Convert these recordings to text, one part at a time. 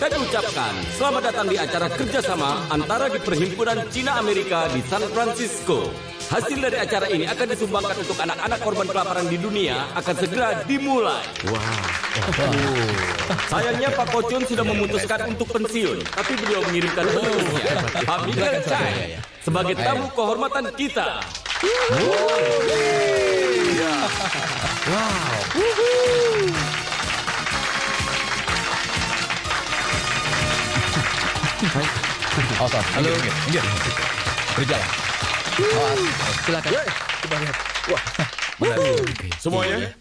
kami ucapkan selamat datang di acara kerjasama antara di Perhimpunan Cina Amerika di San Francisco. Hasil dari acara ini akan disumbangkan untuk anak-anak korban kelaparan di dunia akan segera dimulai. Sayangnya Pak Kocun sudah memutuskan untuk pensiun, tapi beliau mengirimkan penerusnya, Pak Miguel Chai, sebagai tamu kehormatan kita. Halo. Berjalan. Silakan. Coba lihat. Wah, Semuanya,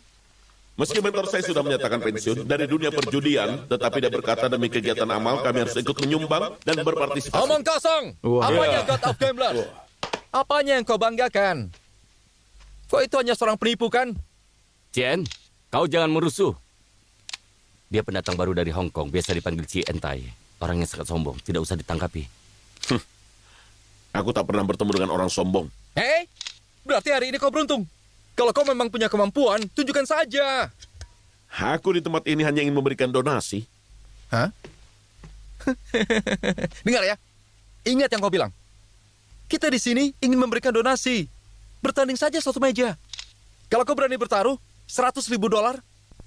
meski mentor saya sudah menyatakan pensiun dari dunia perjudian, tetapi dia berkata demi kegiatan amal kami harus ikut menyumbang dan berpartisipasi. omong kosong. Apanya God of Gambler? Apanya yang kau banggakan? Kok itu hanya seorang penipu kan? Cien, kau jangan merusuh. Dia pendatang baru dari Hong Kong, biasa dipanggil Cien Tai. Orangnya sangat sombong, tidak usah ditangkapi. Aku tak pernah bertemu dengan orang sombong. Berarti hari ini kau beruntung. Kalau kau memang punya kemampuan, tunjukkan saja. Aku di tempat ini hanya ingin memberikan donasi. Hah? Dengar ya, ingat yang kau bilang. Kita di sini ingin memberikan donasi. Bertanding saja satu meja. Kalau kau berani bertaruh $100.000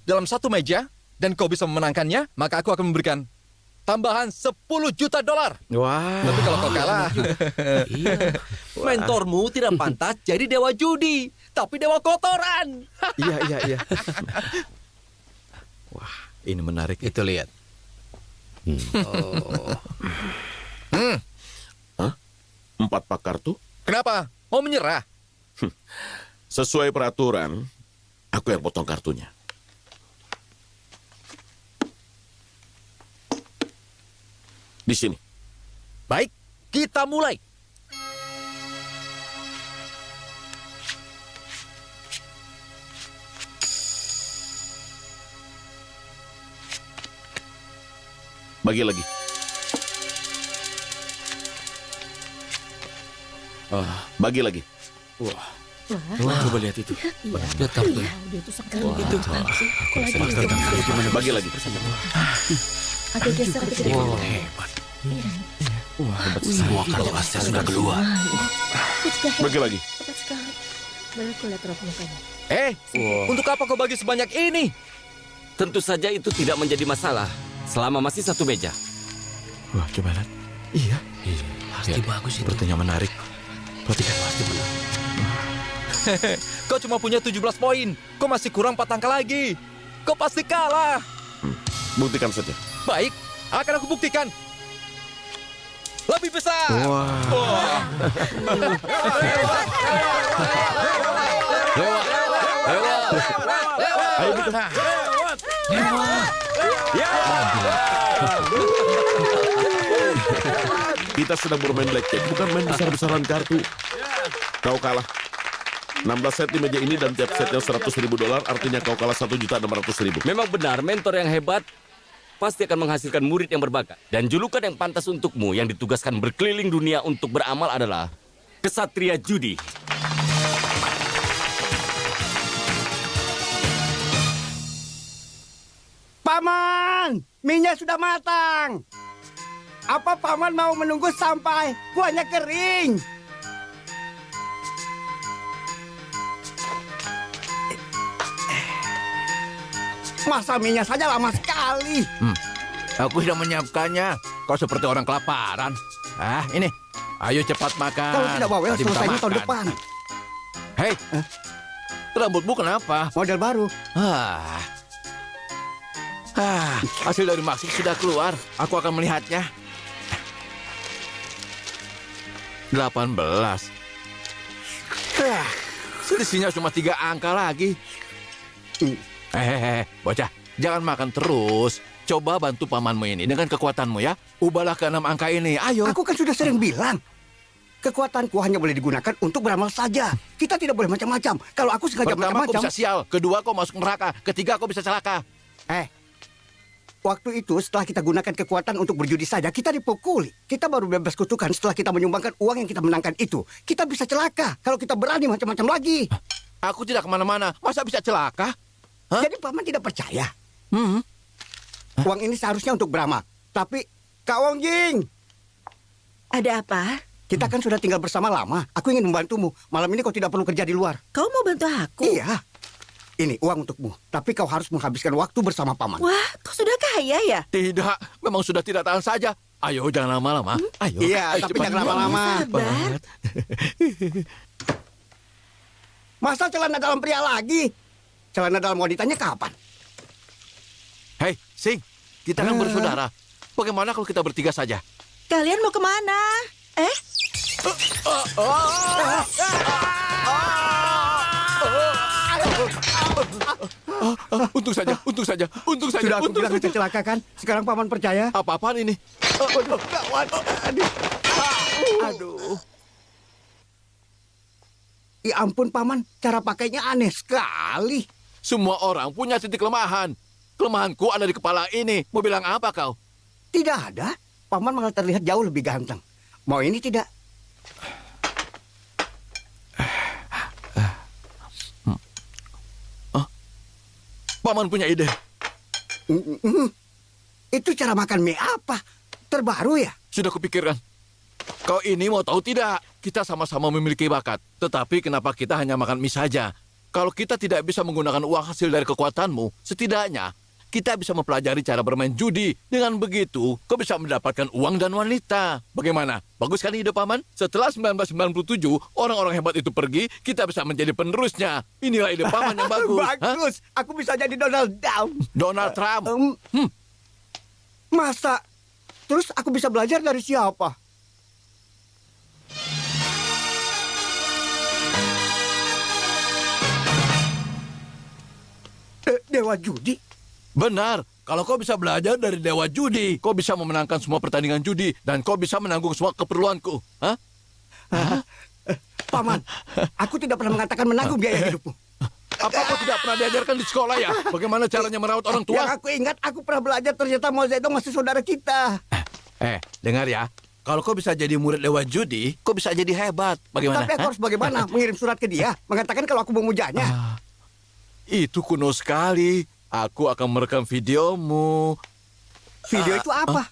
dalam satu meja, dan kau bisa memenangkannya, maka aku akan memberikan tambahan $10 juta. Wah. Tapi kalau kau kalah, Mentormu tidak pantas jadi dewa judi, tapi dewa kotoran. Iya. Wah, ini menarik. Itu lihat. Hah? 4 pak kartu? kenapa? Mau menyerah? Sesuai peraturan, aku yang potong kartunya. Di sini. Baik, kita mulai. Bagi lagi. Bagi lagi. Wah, coba lihat itu. Lihat kartu. Dia tuh sekali gitu. Kok lagi Bagi lagi. agak geser agak geser. Hebat. Wah, Semua kartu asnya sudah keluar. Bagi lagi. Hebat sekali. Baru aku lihat raut mukanya. Untuk apa kau bagi sebanyak ini? Tentu saja itu tidak menjadi masalah selama masih satu meja. wah, coba lihat. Iya, Pasti bagus itu. sepertinya menarik. Perhatikan, pasti benar. Kau cuma punya 17 poin. Kau masih kurang 4 angka lagi. Kau pasti kalah. Buktikan saja. Baik, akan aku buktikan. Lebih besar. Wah, Ayo kita. Kita sedang bermain blackjack, bukan main besar-besaran kartu. Kau kalah. 16 set di meja ini dan tiap setnya $100.000, artinya kau kalah 1.600.000. Memang benar, mentor yang hebat pasti akan menghasilkan murid yang berbakat. Dan julukan yang pantas untukmu yang ditugaskan berkeliling dunia untuk beramal adalah Kesatria Judi. Paman, minyak sudah matang. Apa paman mau menunggu sampai kuahnya kering? Masa minyak saja lama sekali. Aku sudah menyiapkannya. Kau seperti orang kelaparan. Ini. Ayo cepat makan. Kalau tidak bawel, Tadi minta selesainya tahun makan. depan. Hei, rambutmu kenapa? Model baru. Hasil dari maksud sudah keluar. Aku akan melihatnya. 18. Selisihnya cuma 3 angka lagi. Bocah, jangan makan terus. Coba bantu pamanmu ini dengan kekuatanmu ya. Ubahlah ke 6 angka ini, ayo. Aku kan sudah sering bilang. Kekuatanku hanya boleh digunakan untuk beramal saja. Kita tidak boleh macam-macam. Kalau aku sengaja Pertama kau macam-macam... bisa sial, kedua kau masuk neraka, ketiga kau bisa celaka. Waktu itu setelah kita gunakan kekuatan untuk berjudi saja, kita dipukuli. Kita baru bebas kutukan setelah kita menyumbangkan uang yang kita menangkan itu. Kita bisa celaka kalau kita berani macam-macam lagi. Aku tidak kemana-mana, masa bisa celaka? Jadi paman tidak percaya? Uang ini seharusnya untuk beramal. Tapi, Kak Wong Jing, Ada apa? kita kan sudah tinggal bersama lama. Aku ingin membantumu. Malam ini kau tidak perlu kerja di luar. Kau mau bantu aku? Iya. Ini uang untukmu. Tapi kau harus menghabiskan waktu bersama paman. Wah, kau sudah kaya ya? Tidak, memang sudah tidak tahan saja. Ayo, jangan lama-lama. Ayo. Iya, ayo, tapi cepat. jangan lama-lama. Sabar. Masa celana dalam pria lagi? Celana dalam wanitanya kapan? Hei, Sing, kita kan bersaudara. Bagaimana kalau kita bertiga saja? Kalian mau kemana? Untung saja, untung saja, untung saja. Sudah aku untung bilang saja. celaka kan? Sekarang paman percaya? Apa-apaan ini? Waduh, gawat. Aduh. Aduh. Ya ampun paman, cara pakainya aneh sekali. Semua orang punya titik kelemahan. Kelemahanku ada di kepala ini. Mau bilang apa kau? Tidak ada. Paman malah terlihat jauh lebih ganteng. Mau ini tidak? Paman punya ide. Itu cara makan mie apa? Terbaru ya? Sudah kupikirkan. Kau ini mau tahu tidak? Kita sama-sama memiliki bakat. Tetapi kenapa kita hanya makan mie saja? Kalau kita tidak bisa menggunakan uang hasil dari kekuatanmu, setidaknya kita bisa mempelajari cara bermain judi. Dengan begitu, kau bisa mendapatkan uang dan wanita. Bagaimana? Bagus kan ide paman? Setelah 1997, orang-orang hebat itu pergi, kita bisa menjadi penerusnya. Inilah ide paman yang bagus. Bagus. Aku bisa jadi Donald Trump. Donald Trump. Masa? Terus aku bisa belajar dari siapa? Dewa judi? Benar. Kalau kau bisa belajar dari dewa judi, kau bisa memenangkan semua pertandingan judi, dan kau bisa menanggung semua keperluanku. Hah? Paman, aku tidak pernah mengatakan menanggung biaya hidupmu. Apa kau tidak pernah diajarkan di sekolah ya? Bagaimana caranya merawat orang tua? Yang aku ingat, aku pernah belajar ternyata Mao Zedong masih saudara kita. Dengar ya. Kalau kau bisa jadi murid dewa judi, kau bisa jadi hebat. Bagaimana? Tapi aku harus bagaimana? Mengirim surat ke dia, mengatakan kalau aku memujanya. Itu kuno sekali. Aku akan merekam videomu. Video itu apa?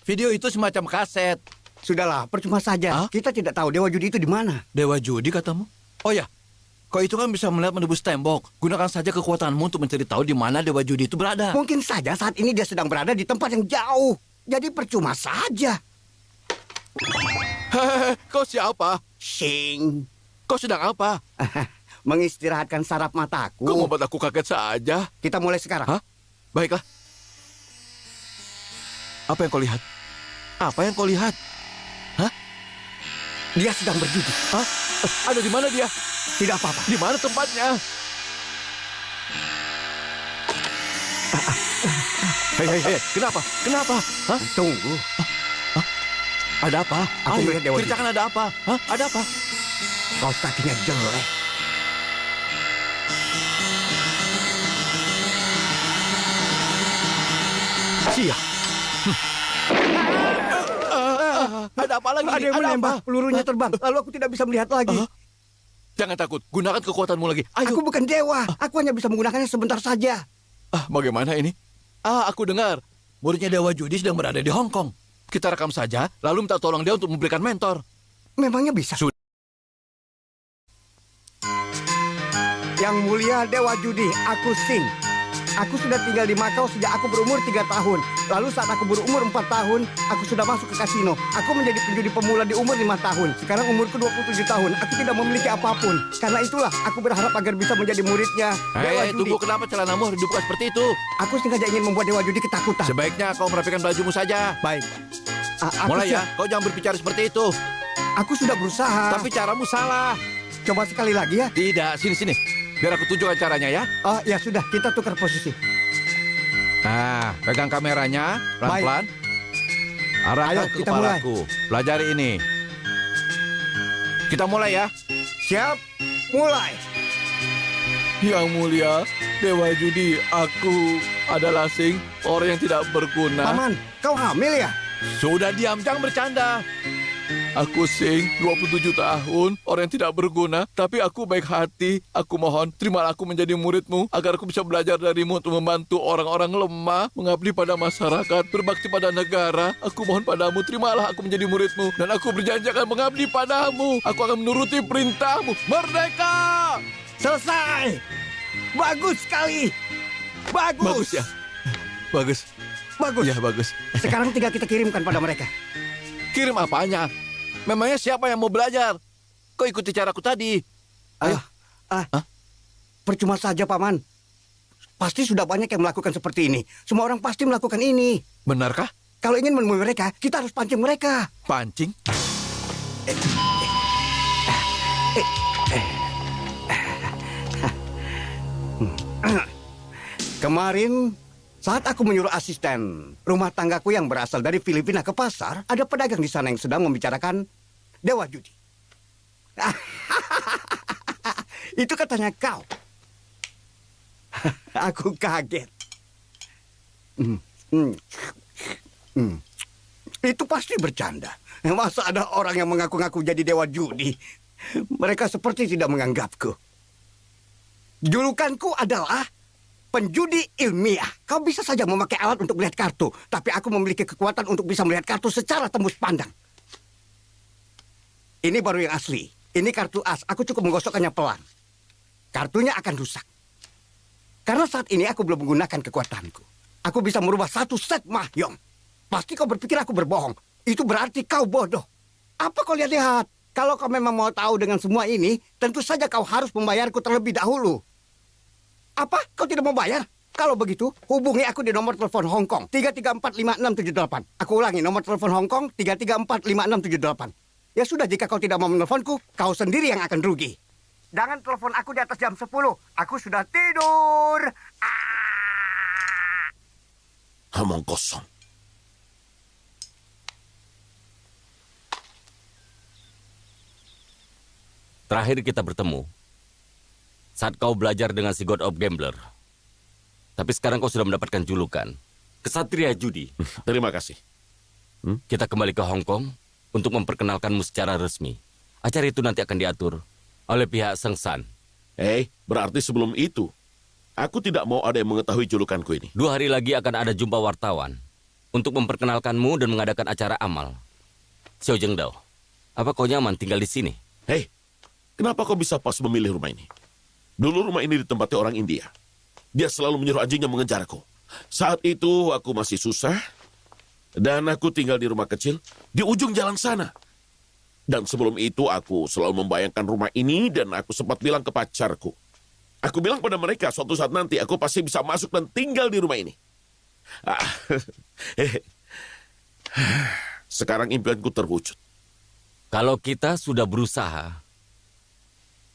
Video itu semacam kaset. Sudahlah, percuma saja. Kita tidak tahu dewa judi itu di mana. Dewa judi katamu? Oh ya, kau itu kan bisa melihat menembus tembok. Gunakan saja kekuatanmu untuk mencari tahu di mana dewa judi itu berada. Mungkin saja saat ini dia sedang berada di tempat yang jauh. Jadi percuma saja. Hehehe, kau siapa? Sing. Kau sedang apa? Mengistirahatkan saraf mataku. Kau membuat aku kaget saja. Kita mulai sekarang. Hah? Baiklah. Apa yang kau lihat? Apa yang kau lihat? Hah? Dia sedang berjudi. Hah? Ada di mana dia? Tidak apa-apa. Di mana tempatnya? Hei, kenapa? Kenapa? Hah? Tunggu. Ada apa? Aku Ayo, melihat dewa judi. ceritakan ada apa? Hah? Ada apa? Kaos kakinya jelek. Sia. Ada apa lagi? Ada yang menembak. Pelurunya terbang. Lalu aku tidak bisa melihat lagi. Jangan takut. Gunakan kekuatanmu lagi. Ayo. Aku bukan dewa. Aku hanya bisa menggunakannya sebentar saja. Bagaimana ini? Aku dengar. Muridnya Dewa Judi sedang berada di Hong Kong. Kita rekam saja, lalu minta tolong dia untuk memberikan mentor. Memangnya bisa? Yang mulia Dewa Judi, aku Sing. Aku sudah tinggal di Makau sejak aku berumur 3 tahun. Lalu saat aku berumur 4 tahun, aku sudah masuk ke kasino. Aku menjadi penjudi pemula di umur 5 tahun. Sekarang umurku 27 tahun. Aku tidak memiliki apapun. Karena itulah aku berharap agar bisa menjadi muridnya Dewa Judi. Tunggu, kenapa celanamu harus dibuka seperti itu? Aku sengaja ingin membuat Dewa Judi ketakutan. Sebaiknya kau merapikan bajumu saja. Baik. Mulai ya, kau jangan berbicara seperti itu. Aku sudah berusaha. Tapi caramu salah. Coba sekali lagi ya. Tidak, sini. Biar aku tunjukkan caranya ya. Oh ya sudah, kita tukar posisi. Nah, pegang kameranya, pelan-pelan. Arahkan Ayo, ke kita kepalaku. Pelajari ini. Kita mulai ya. Siap, mulai. Yang mulia, Dewa Judi, aku adalah Sing, orang yang tidak berguna. Paman, kau hamil ya? Sudah diam, jangan bercanda. Aku Sing, 27 tahun, orang yang tidak berguna, tapi aku baik hati. Aku mohon, terimalah aku menjadi muridmu, agar aku bisa belajar darimu untuk membantu orang-orang lemah, mengabdi pada masyarakat, berbakti pada negara. Aku mohon padamu, terimalah aku menjadi muridmu, dan aku berjanji akan mengabdi padamu. Aku akan menuruti perintahmu. Merdeka! Selesai. Bagus sekali. Bagus. Bagus ya? Bagus. Bagus. Ya, bagus. Sekarang tinggal kita kirimkan pada mereka. Kirim apanya? Memangnya siapa yang mau belajar? Kau ikuti caraku tadi. Ayo. Percuma saja, Paman. Pasti sudah banyak yang melakukan seperti ini. Semua orang pasti melakukan ini. Benarkah? Kalau ingin menemui mereka, kita harus pancing mereka. Pancing? Kemarin, saat aku menyuruh asisten rumah tanggaku yang berasal dari Filipina ke pasar, ada pedagang di sana yang sedang membicarakan dewa judi. Itu katanya kau. Aku kaget. Itu pasti bercanda. Masa ada orang yang mengaku-ngaku jadi dewa judi? Mereka seperti tidak menganggapku. Julukanku adalah penjudi ilmiah. Kau bisa saja memakai alat untuk melihat kartu, tapi aku memiliki kekuatan untuk bisa melihat kartu secara tembus pandang. Ini baru yang asli. Ini kartu as. Aku cukup menggosokkannya pelan. Kartunya akan rusak. Karena saat ini aku belum menggunakan kekuatanku. Aku bisa merubah satu set mahjong. Pasti kau berpikir aku berbohong. Itu berarti kau bodoh. Apa kau lihat-lihat? Kalau kau memang mau tahu dengan semua ini, tentu saja kau harus membayarku terlebih dahulu. Apa? Kau tidak mau bayar? Kalau begitu, hubungi aku di nomor telepon Hong Kong 3345678. Aku ulangi, nomor telepon Hong Kong 3345678. Ya sudah, jika kau tidak mau menelponku, kau sendiri yang akan rugi. Jangan telepon aku di atas jam 10. Aku sudah tidur. Omong kosong. Terakhir kita bertemu saat kau belajar dengan si God of Gambler. Tapi sekarang kau sudah mendapatkan julukan Kesatria Judi. Terima kasih. Kita kembali ke Hong Kong untuk memperkenalkanmu secara resmi. Acara itu nanti akan diatur oleh pihak Seng San. Berarti sebelum itu, aku tidak mau ada yang mengetahui julukanku ini. 2 hari lagi akan ada jumpa wartawan untuk memperkenalkanmu dan mengadakan acara amal. Xiao Zhengdao, apa kau nyaman tinggal di sini? Kenapa kau bisa pas memilih rumah ini? Dulu rumah ini ditempati orang India. Dia selalu menyuruh anjingnya mengejarku. Saat itu aku masih susah, dan aku tinggal di rumah kecil di ujung jalan sana. Dan sebelum itu aku selalu membayangkan rumah ini, dan aku sempat bilang ke pacarku. Aku bilang pada mereka, suatu saat nanti aku pasti bisa masuk dan tinggal di rumah ini. Sekarang impianku terwujud. Kalau kita sudah berusaha,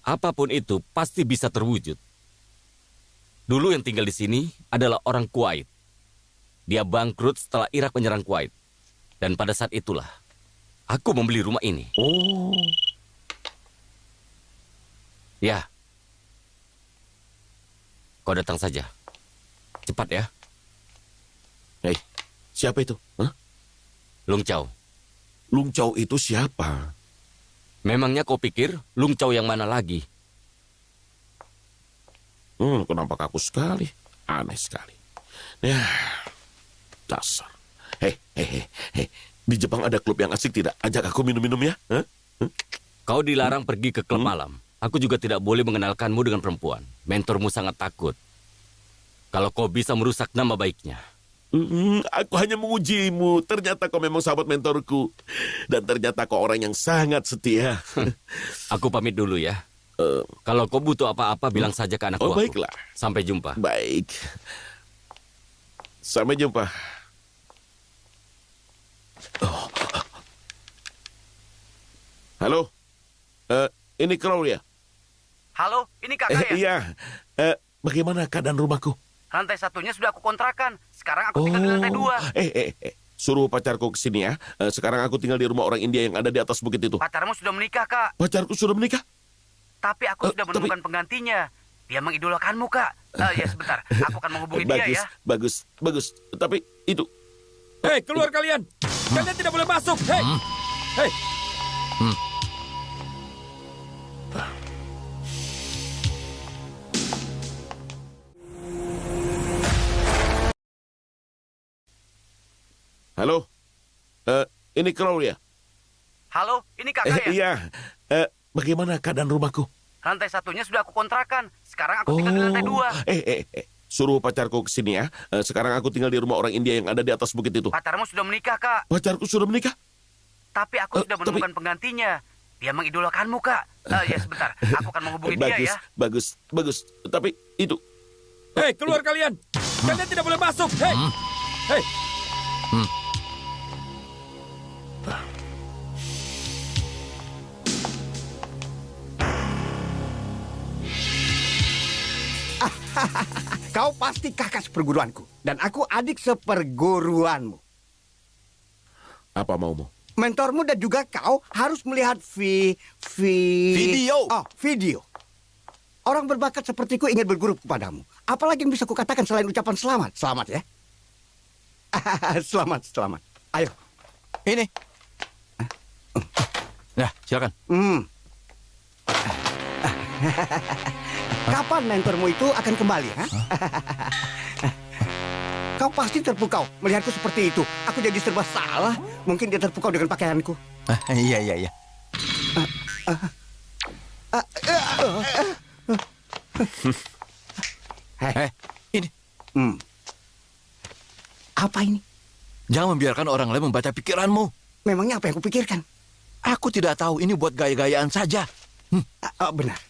apapun itu pasti bisa terwujud. Dulu yang tinggal di sini adalah orang Kuwait. Dia bangkrut setelah Irak menyerang Kuwait. Dan pada saat itulah, aku membeli rumah ini. Oh. Ya. Kau datang saja. Cepat ya. Siapa itu? Lung Chao. Lung Chao itu siapa? Memangnya kau pikir Lung Chao yang mana lagi? Kau nampak kaku sekali. Aneh sekali. Ya, dasar. Di Jepang ada klub yang asik tidak? Ajak aku minum-minum ya? Kau dilarang pergi ke klub malam. Aku juga tidak boleh mengenalkanmu dengan perempuan. Mentormu sangat takut kalau kau bisa merusak nama baiknya. Aku hanya mengujimu. Ternyata kau memang sahabat mentorku. Dan ternyata kau orang yang sangat setia. Aku pamit dulu ya. Kalau kau butuh apa-apa, bilang saja ke anak buahku. Baiklah. Sampai jumpa. Baik. Sampai jumpa. Halo? Ini Crow ya? Halo, ini kakak ya? Iya. Bagaimana keadaan rumahku? Lantai satunya sudah aku kontrakan. Sekarang aku tinggal di lantai 2. Suruh pacarku ke sini ya. Sekarang aku tinggal di rumah orang India yang ada di atas bukit itu. Pacarmu sudah menikah, Kak. Pacarku sudah menikah? Tapi aku sudah menemukan penggantinya. Dia mengidolakanmu, Kak. Ya, sebentar. Aku akan menghubungi dia ya. Bagus. Tapi itu... Hei, keluar kalian! Kalian tidak boleh masuk! Hei! Halo? Ini Claudia. Halo, ini kakak ya? Iya. Bagaimana keadaan rumahku? Lantai satunya sudah aku kontrakan. Sekarang aku tinggal di lantai 2. Suruh pacarku ke sini ya. Sekarang aku tinggal di rumah orang India yang ada di atas bukit itu. Pacarmu sudah menikah, Kak. Pacarku sudah menikah? Tapi aku sudah menemukan penggantinya. Dia mengidolakanmu, Kak. Ya, sebentar. Aku akan menghubungi dia ya. Bagus. Tapi itu... Hei, keluar kalian! Kalian tidak boleh masuk! Hei! Hei! Kau pasti kakak seperguruanku. Dan aku adik seperguruanmu. Apa maumu? Mentormu dan juga kau harus melihat Video. Oh, video. Orang berbakat sepertiku ingin berguru kepadamu. Apalagi yang bisa kukatakan selain ucapan selamat. Selamat ya. Selamat. Ayo. Ini. Nah, silakan. Kapan mentormu itu akan kembali? Ha? Kau pasti terpukau melihatku seperti itu. Aku jadi serba salah. Mungkin dia terpukau dengan pakaianku. Iya. Ini. Apa ini? Jangan membiarkan orang lain membaca pikiranmu. Memangnya apa yang kupikirkan? Aku tidak tahu, ini buat gaya-gayaan saja. Benar.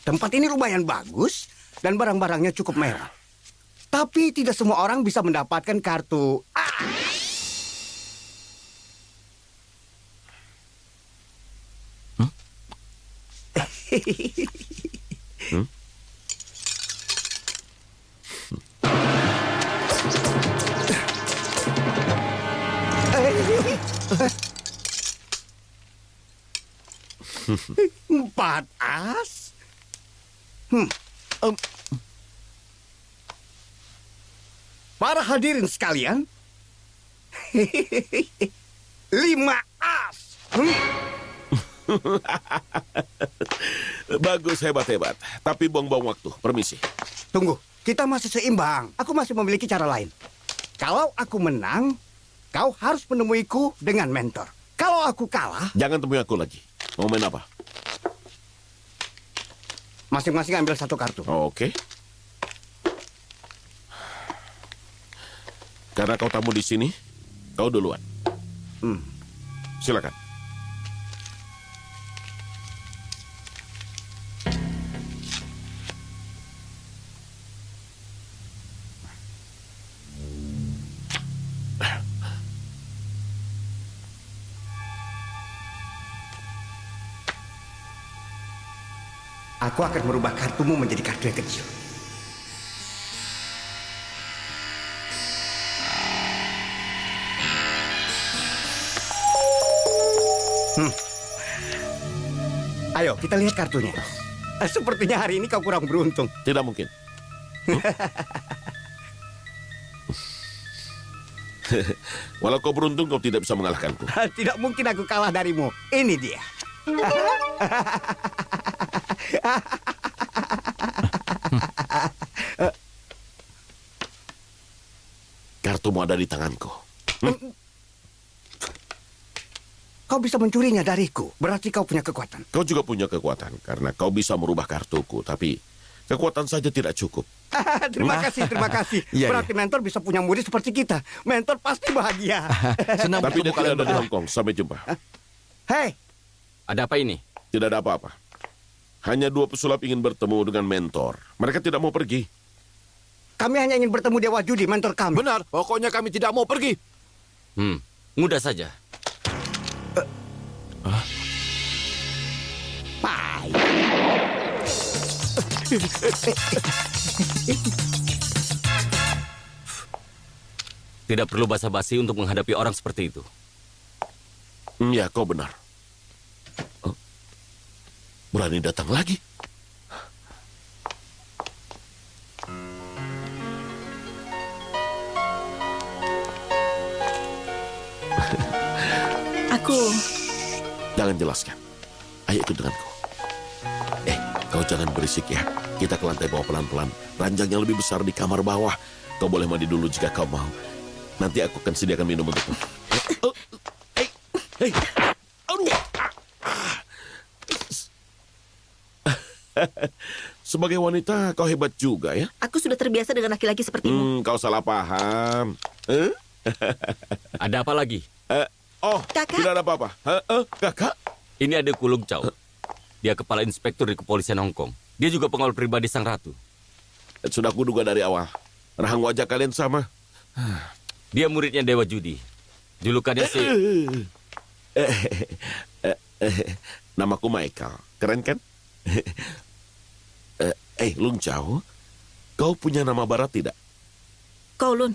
Tempat ini lumayan bagus dan barang-barangnya cukup mewah. Tapi tidak semua orang bisa mendapatkan kartu. Empat as. Para hadirin sekalian, 5 as. Bagus, hebat. Tapi buang-buang waktu. Permisi. Tunggu, kita masih seimbang. Aku masih memiliki cara lain. Kalau aku menang, kau harus menemuiku dengan mentor. Kalau aku kalah, Jangan temui aku lagi. Mau main apa? masing-masing ambil 1 kartu. Oke. Karena kau tamu di sini, kau duluan. Silakan. Aku akan merubah kartumu menjadi kartu yang kecil. Ayo, kita lihat kartunya. Sepertinya hari ini kau kurang beruntung. Tidak mungkin. Walau kau beruntung, kau tidak bisa mengalahkanku. Tidak mungkin aku kalah darimu. Ini dia. Kartumu ada di tanganku. Kau bisa mencurinya dariku. Berarti kau punya kekuatan. Kau juga punya kekuatan, karena kau bisa merubah kartuku. Tapi kekuatan saja tidak cukup. Terima kasih. Iya, Berarti mentor bisa punya murid seperti kita. Mentor pasti bahagia. Senang Tapi dia bertemu kalian tidak ada di berdua. Hong Kong. Sampai jumpa. Hei, Ada apa ini? Tidak ada apa-apa. Hanya 2 pesulap ingin bertemu dengan mentor. Mereka tidak mau pergi. kami hanya ingin bertemu Dewa Judi, mentor kami. Benar, pokoknya kami tidak mau pergi. Mudah saja. Pai. Tidak perlu basa-basi untuk menghadapi orang seperti itu. Ya, kau benar. Berani datang lagi? Aku... Jangan jelaskan. Ayo ikut denganku. Kau jangan berisik ya. Kita ke lantai bawah pelan-pelan. Ranjang yang lebih besar di kamar bawah. Kau boleh mandi dulu jika kau mau. Nanti aku akan sediakan minum untukmu. Hei, aduh. Sebagai wanita, kau hebat juga ya. Aku sudah terbiasa dengan laki-laki sepertimu. Kau salah paham. Ada apa lagi? Kakak? Tidak ada apa-apa. Kakak? Ini ada Kulung Chow. Dia kepala inspektur di kepolisian Hong Kong. Dia juga pengawal pribadi sang ratu. Sudah kuduga dari awal. Rahang wajah kalian sama. Dia muridnya Dewa Judi. Julukannya si... Namaku Michael. Keren kan? Lung Chow, kau punya nama barat tidak? Kowloon.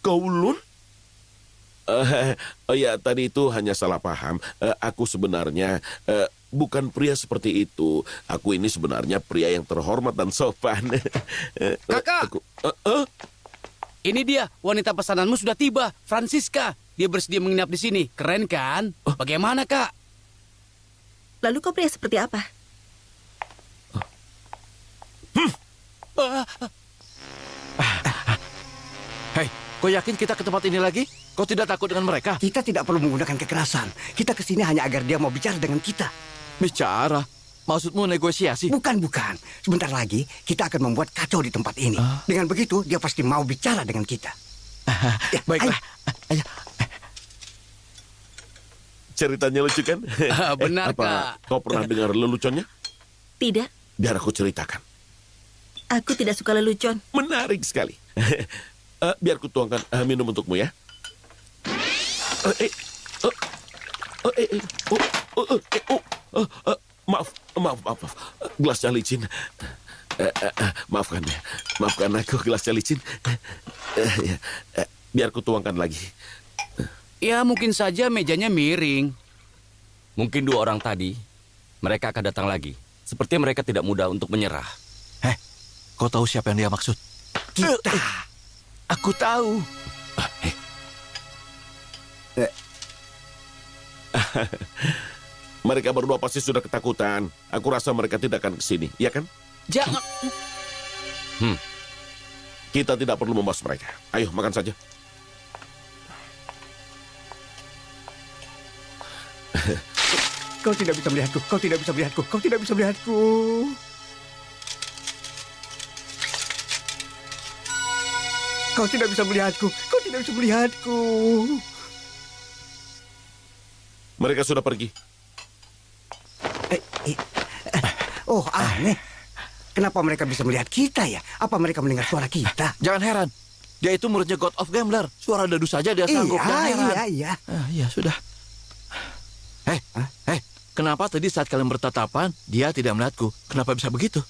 Kowloon? Oh ya, tadi itu hanya salah paham. Aku sebenarnya bukan pria seperti itu. Aku ini sebenarnya pria yang terhormat dan sopan. Kakak! Ini dia, wanita pesananmu sudah tiba, Francisca. Dia bersedia menginap di sini. Keren kan? Bagaimana, Kak? Lalu kau pria seperti apa? Hei, kau yakin kita ke tempat ini lagi? Kau tidak takut dengan mereka? Kita tidak perlu menggunakan kekerasan. Kita kesini hanya agar dia mau bicara dengan kita. Bicara? Maksudmu negosiasi? Bukan. Sebentar lagi, kita akan membuat kacau di tempat ini. Dengan begitu, dia pasti mau bicara dengan kita. Ya, Baiklah. Ayo. Ceritanya lucu kan? Benar, Apa Kak. kau pernah dengar leluconnya? Tidak. Biar aku ceritakan. Aku tidak suka lelucon. Menarik sekali. Biar ku tuangkan minum untukmu ya. Maaf. Gelasnya licin. Maafkan aku, gelasnya licin. Biar ku tuangkan lagi. Ya, mungkin saja mejanya miring. Mungkin 2 orang tadi, mereka akan datang lagi. Sepertinya mereka tidak mudah untuk menyerah. Kau tahu siapa yang dia maksud? Kita. Aku tahu. Mereka berdua pasti sudah ketakutan. Aku rasa mereka tidak akan kesini, ya kan? Jangan. Kita tidak perlu membahas mereka. Ayo, makan saja. Kau tidak bisa melihatku. Kau tidak bisa melihatku. Kau tidak bisa melihatku. Kau tidak bisa melihatku. Kau tidak bisa melihatku. Mereka sudah pergi. Oh, aneh. Kenapa mereka bisa melihat kita ya? Apa mereka mendengar suara kita? Jangan heran. Dia itu muridnya God of Gambler. Suara dadu saja dia sanggup. Jangan heran. Iya. Iya, sudah. Kenapa tadi saat kalian bertatapan, dia tidak melihatku? Kenapa bisa begitu?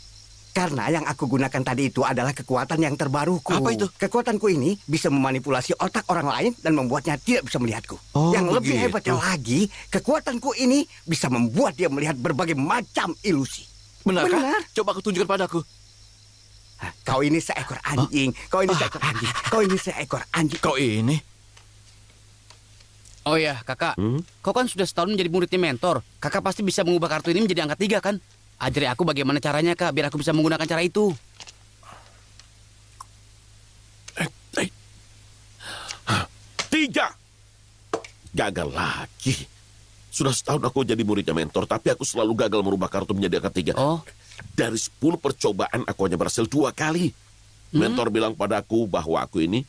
Karena yang aku gunakan tadi itu adalah kekuatan yang terbaruku. Apa itu? Kekuatanku ini bisa memanipulasi otak orang lain dan membuatnya tidak bisa melihatku. Oh, yang lebih begitu. hebatnya lagi, kekuatanku ini bisa membuat dia melihat berbagai macam ilusi. Benarkah? Benar. Coba kau tunjukkan padaku. Kau ini seekor anjing. Kau ini seekor anjing. Kau ini seekor anjing. Kau ini? Oh ya, Kakak. Kau kan sudah setahun menjadi muridnya mentor. Kakak pasti bisa mengubah kartu ini menjadi angka 3, kan? Ajari aku bagaimana caranya, Kak, biar aku bisa menggunakan cara itu. Tiga. Gagal lagi. Sudah setahun aku jadi muridnya mentor, tapi aku selalu gagal merubah kartu menjadi angka 3. Oh. Dari 10 percobaan, aku hanya berhasil 2 kali. Mentor bilang padaku bahwa aku ini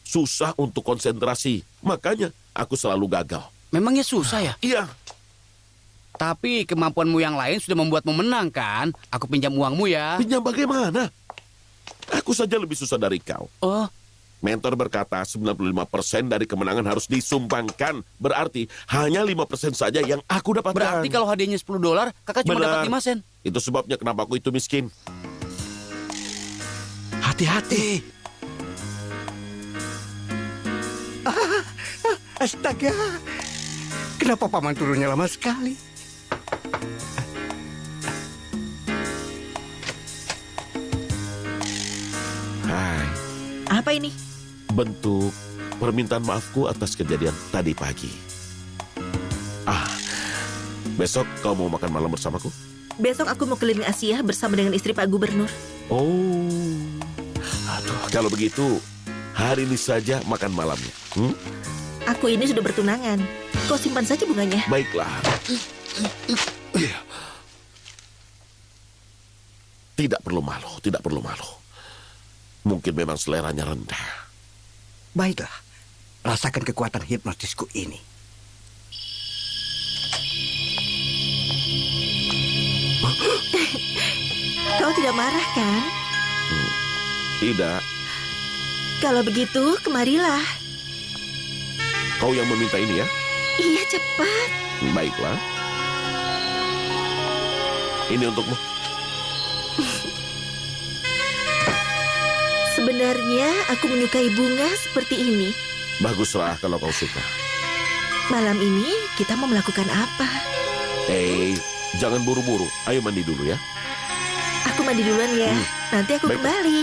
susah untuk konsentrasi. Makanya aku selalu gagal. Memangnya susah ya? Iya. Tapi kemampuanmu yang lain sudah membuatmu menang, kan? Aku pinjam uangmu ya. Pinjam bagaimana? Aku saja lebih susah dari kau. Oh, Mentor berkata 95% dari kemenangan harus disumbangkan. Berarti hanya 5% saja yang aku dapatkan. berarti kalau hadiahnya $10, Kakak cuma Benar. dapat 5 sen. Itu sebabnya kenapa aku itu miskin. Hati-hati. Astaga. Kenapa paman turunnya lama sekali? Hai, Apa ini? bentuk permintaan maafku atas kejadian tadi pagi. Besok kau mau makan malam bersamaku? Besok aku mau keliling Asia bersama dengan istri Pak Gubernur. Oh, aduh, kalau begitu hari ini saja makan malamnya. Aku ini sudah bertunangan. Kau simpan saja bunganya. Baiklah. Tidak perlu malu, tidak perlu malu. Mungkin memang seleranya rendah. Baiklah, rasakan kekuatan hipnotisku ini. Kau tidak marah kan? Tidak, Kalau begitu, kemarilah. kau yang meminta ini ya? Iya, cepat. Baiklah. Ini untukmu. Sebenarnya aku menyukai bunga seperti ini. Baguslah kalau kau suka. Malam ini kita mau melakukan apa? Jangan buru-buru. Ayo mandi dulu ya. Aku mandi duluan ya. Nanti aku Baik. kembali.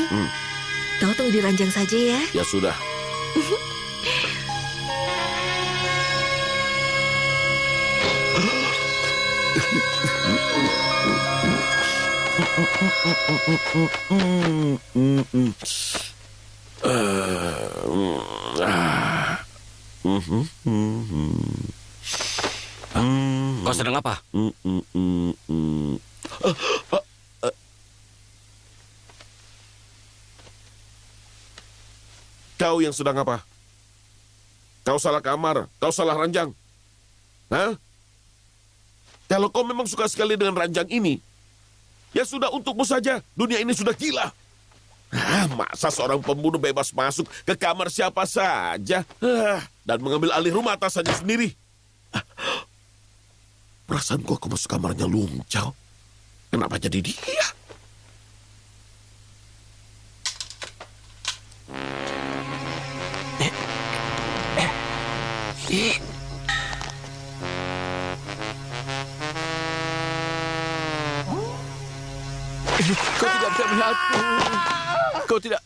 Kau tunggu di ranjang saja ya. Ya sudah. Kau sedang apa? Kau yang sedang apa? Kau salah kamar, kau salah ranjang. Hah? Kalau kau memang suka sekali dengan ranjang ini, ya sudah untukmu saja. Dunia ini sudah gila. Masa seorang pembunuh bebas masuk ke kamar siapa saja dan mengambil alih rumah atasannya sendiri. Perasaanku aku masuk kamarnya Lungcau. Kenapa jadi dia? Kau tidak bisa melihatku. Kau tidak...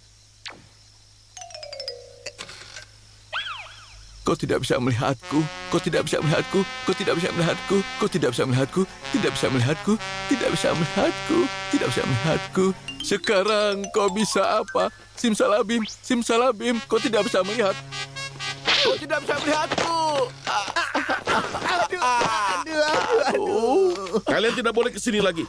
Kau tidak bisa melihatku. Kau tidak bisa melihatku. Kau tidak bisa melihatku. Kau tidak bisa melihatku. Tidak bisa melihatku. Tidak bisa melihatku. Tidak bisa melihatku. Sekarang kau bisa apa? Simsalabim. Simsalabim. Kau tidak bisa melihat. Kau tidak bisa melihatku. Kalian tidak boleh kesini lagi.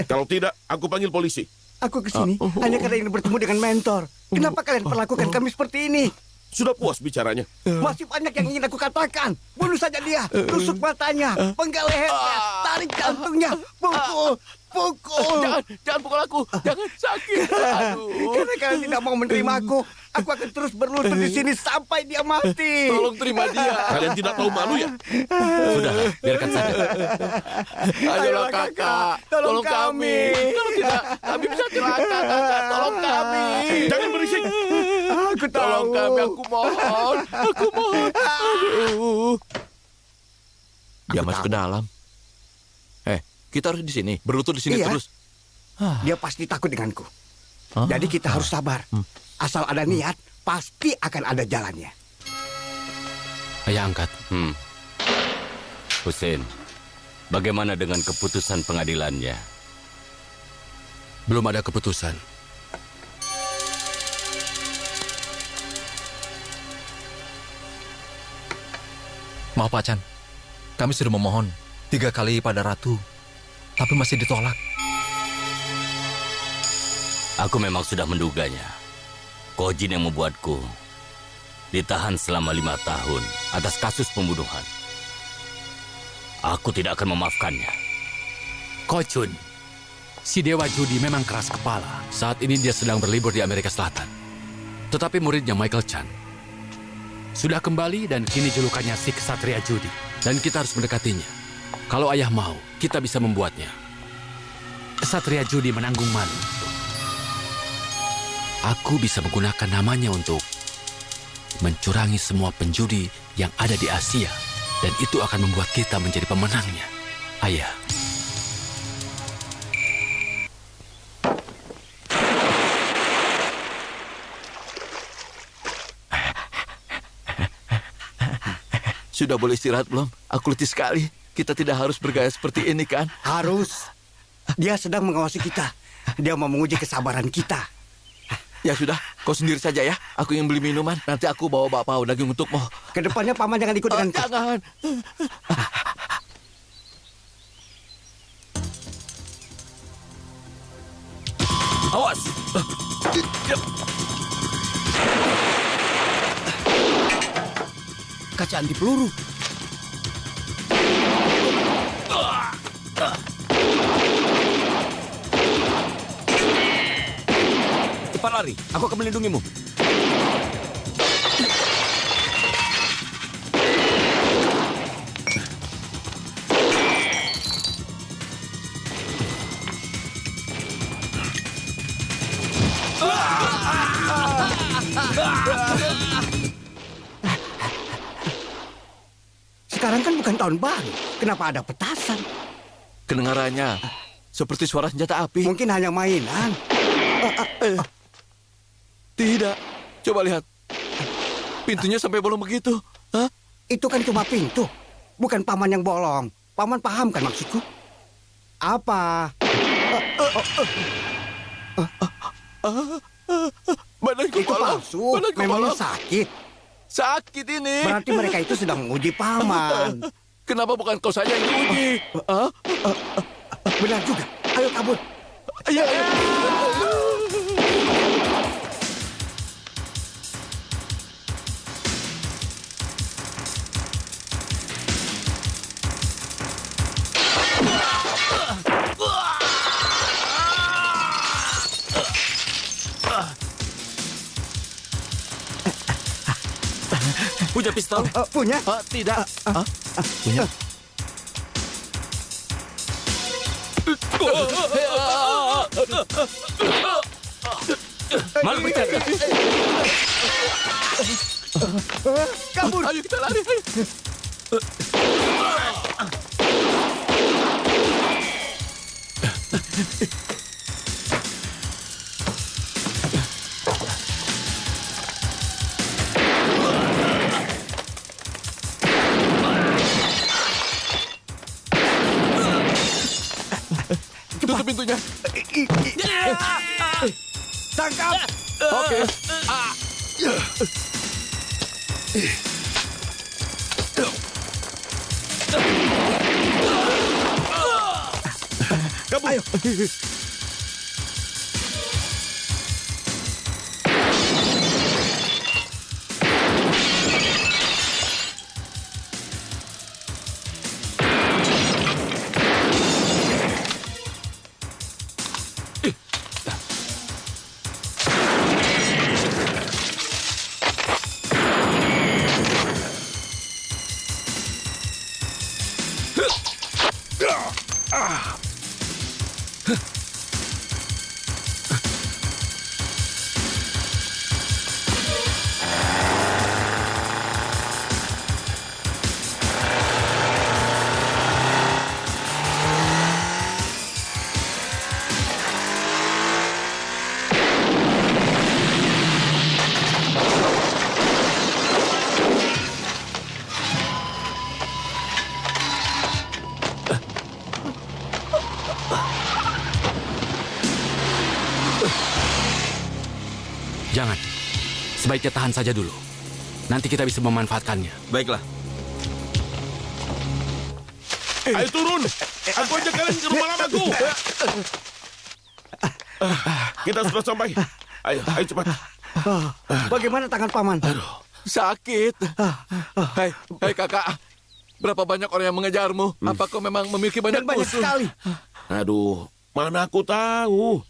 Kalau tidak, aku panggil polisi. Aku kesini hanya karena ingin bertemu dengan mentor. Kenapa kalian perlakukan kami seperti ini? Sudah puas bicaranya. Masih banyak yang ingin aku katakan. Bunuh saja dia. Tusuk matanya. Penggal lehernya. Tarik jantungnya. Pukul. Pukul. Jangan pukul aku. Jangan sakit. Aduh. Karena kalian tidak mau menerima aku akan terus berlutut di sini sampai dia mati. Tolong terima dia. Kalian tidak tahu malu ya? Sudah, biarkan saja. Ayolah kakak. Tolong kami. Kalau tidak, kami bisa celaka kakak. Tolong kami. Jangan berisik. Aku tahu. Tolong kami, aku mohon. Aku mohon. Aduh. Dia masuk ke dalam. Kita harus di sini. Berlutut di sini Iya. terus. Dia pasti takut denganku. Jadi kita harus sabar. Asal ada niat, pasti akan ada jalannya. Ayah angkat. Hussein, bagaimana dengan keputusan pengadilannya? Belum ada keputusan. Maaf Pak Chan, kami sudah memohon 3 kali pada Ratu, tapi masih ditolak. Aku memang sudah menduganya. Kojin yang membuatku ditahan selama 5 tahun atas kasus pembunuhan. Aku tidak akan memaafkannya. Kochun, si Dewa Judi memang keras kepala. Saat ini dia sedang berlibur di Amerika Selatan. Tetapi muridnya Michael Chan sudah kembali dan kini julukannya si Ksatria Judi. Dan kita harus mendekatinya. Kalau ayah mau, kita bisa membuatnya. Ksatria Judi menanggung malu. Aku bisa menggunakan namanya untuk mencurangi semua penjudi yang ada di Asia. Dan itu akan membuat kita menjadi pemenangnya. Ayah. Sudah boleh istirahat belum? Aku letih sekali. Kita tidak harus bergaya seperti ini, kan? Harus. Dia sedang mengawasi kita. Dia mau menguji kesabaran kita. Ya sudah, kau sendiri saja ya. Aku ingin beli minuman. Nanti aku bawa bakpao daging untukmu. Kedepannya paman jangan ikut dengan Jangan. Awas! kaca anti peluru. Cepat lari, aku akan melindungimu. Sekarang kan bukan tahun baru. Kenapa ada petasan? Kedengarannya seperti suara senjata api. Mungkin hanya mainan. Tidak. Coba lihat. Pintunya sampai bolong begitu. Hah? Itu kan cuma pintu. Bukan paman yang bolong. Paman paham kan maksudku? Apa? Badanku Itu bolong. palsu. Badanku Memangnya bolong. sakit. Sakit ini. Berarti mereka itu sedang menguji paman. Kenapa bukan kau saja yang diuji? Hah? Benar juga. Ayo kabur. Ayo, ayo. Punya pistol? Punya? Tidak. Punya. Malah bercanda. Kabur. Ayo kita lari. Ayo. Tutup pintunya. Tangkap. Oke. Ayo. Jangan. Sebaiknya tahan saja dulu. Nanti kita bisa memanfaatkannya. Baiklah. Ayo turun. Aku ajak kalian ke rumah lamaku. Kita sudah sampai. Ayo, ayo cepat. Bagaimana tangan paman? Sakit. Hai kakak. Berapa banyak orang yang mengejarmu? Apa kau memang memiliki banyak Dan banyak musuh? sekali. Aduh, mana aku tahu.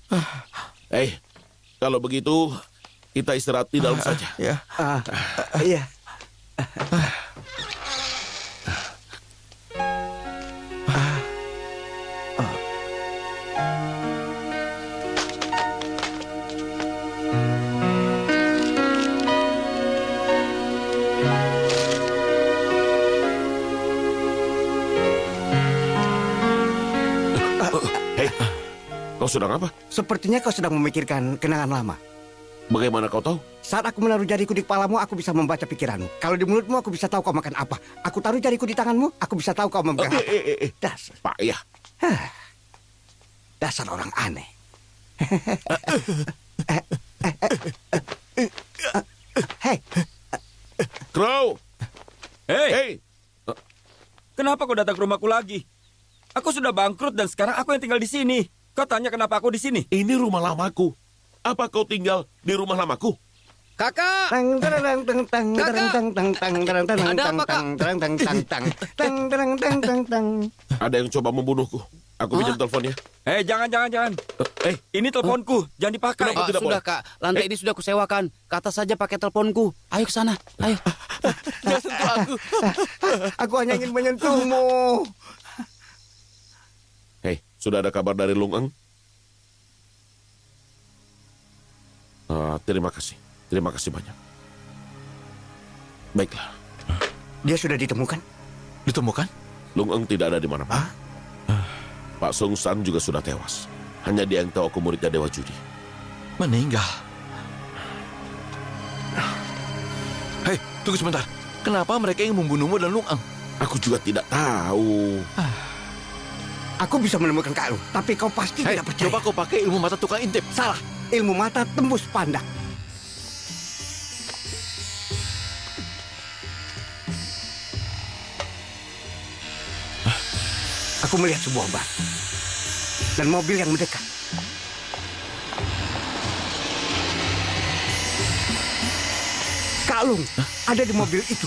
Kalau begitu, kita istirahat di dalam saja. Ya. Iya. Hei, kau sedang apa? Sepertinya kau sedang memikirkan kenangan lama. Bagaimana kau tahu? Saat aku menaruh jariku di kepalamu, aku bisa membaca pikiranmu. Kalau di mulutmu, aku bisa tahu kau makan apa. Aku taruh jariku di tanganmu, aku bisa tahu kau memegang apa. Dasar. Pak, ya. Dasar orang aneh. Hei, Crow! Hei, Hei! kenapa kau datang ke rumahku lagi? Aku sudah bangkrut dan sekarang aku yang tinggal di sini. Kau tanya kenapa aku di sini? Ini rumah lamaku. Apa kau tinggal di rumah lamaku? Kakak! Ada yang coba membunuhku. Aku pinjam teleponnya. Jangan. Ini teleponku, jangan dipakai. Kenapa tidak Sudah, boleh? Kak. Lantai ini sudah kusewakan. Ke atas saja pakai teleponku. Ayo ke sana. Ayo. Jangan sentuh aku. aku hanya ingin menyentuhmu. Hei, sudah ada kabar dari Lung Eng? Terima kasih. Terima kasih banyak. Baiklah. Dia sudah ditemukan? Ditemukan? Lung Eng tidak ada di mana-mana. Pak Sung San juga sudah tewas. Hanya dia yang tahu aku muridnya Dewa Judi. Meninggal. Hei, tunggu sebentar. Kenapa mereka ingin membunuhmu dan Lung Eng? Aku juga tidak tahu. Aku bisa menemukan Kak Lu, tapi kau pasti Hei, tidak percaya. coba kau pakai ilmu mata tukang intip. Salah. Ilmu mata tembus pandang. Aku melihat sebuah bar dan mobil yang mendekat. Kak Lung ada di mobil itu.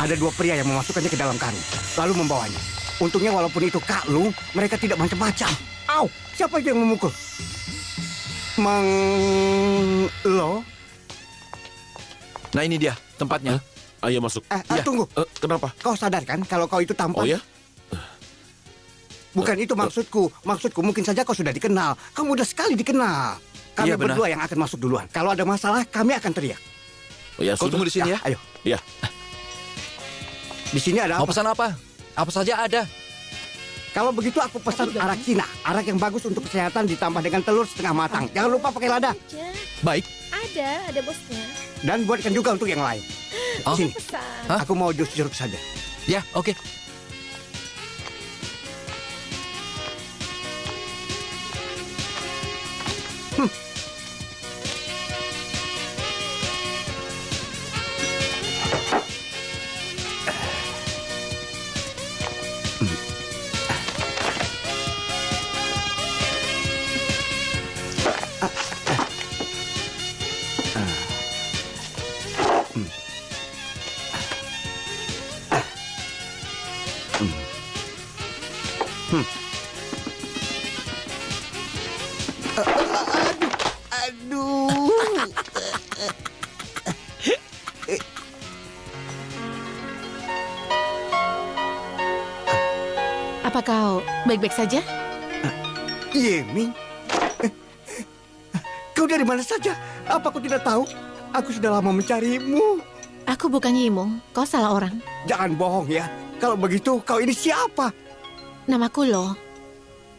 Ada dua pria yang memasukkannya ke dalam karung, lalu membawanya. Untungnya walaupun itu Kak Lung, mereka tidak macam-macam. Au, siapa itu yang memukul? Lo? Nah ini dia, tempatnya. Ayo masuk. Tunggu. Kenapa? Kau sadar kan kalau kau itu tampan? Oh ya? Bukan itu maksudku. Maksudku mungkin saja kau sudah dikenal. Kau mudah sekali dikenal. Kami Iya, benar. berdua yang akan masuk duluan. Kalau ada masalah, kami akan teriak. Oh ya, Kau sudah. tunggu di sini ya. Ayo. Ya. Di sini ada Mau apa? pesan apa? Apa saja ada. Kalau begitu aku pesan arak Cina. Arak yang bagus untuk kesehatan ditambah dengan telur setengah matang. Jangan lupa pakai lada. Baik. Ada bosnya. Dan buatkan juga untuk yang lain. Oh. Sini. Pesan. Aku mau jus jeruk saja. Ya, oke. Aduh. Apa kau baik-baik saja? Yeming. Kau dari mana saja? Apa kau tidak tahu? Aku sudah lama mencarimu. Aku bukan Yimung. Kau salah orang. Jangan bohong ya. Kalau begitu, kau ini siapa? Namaku Lo.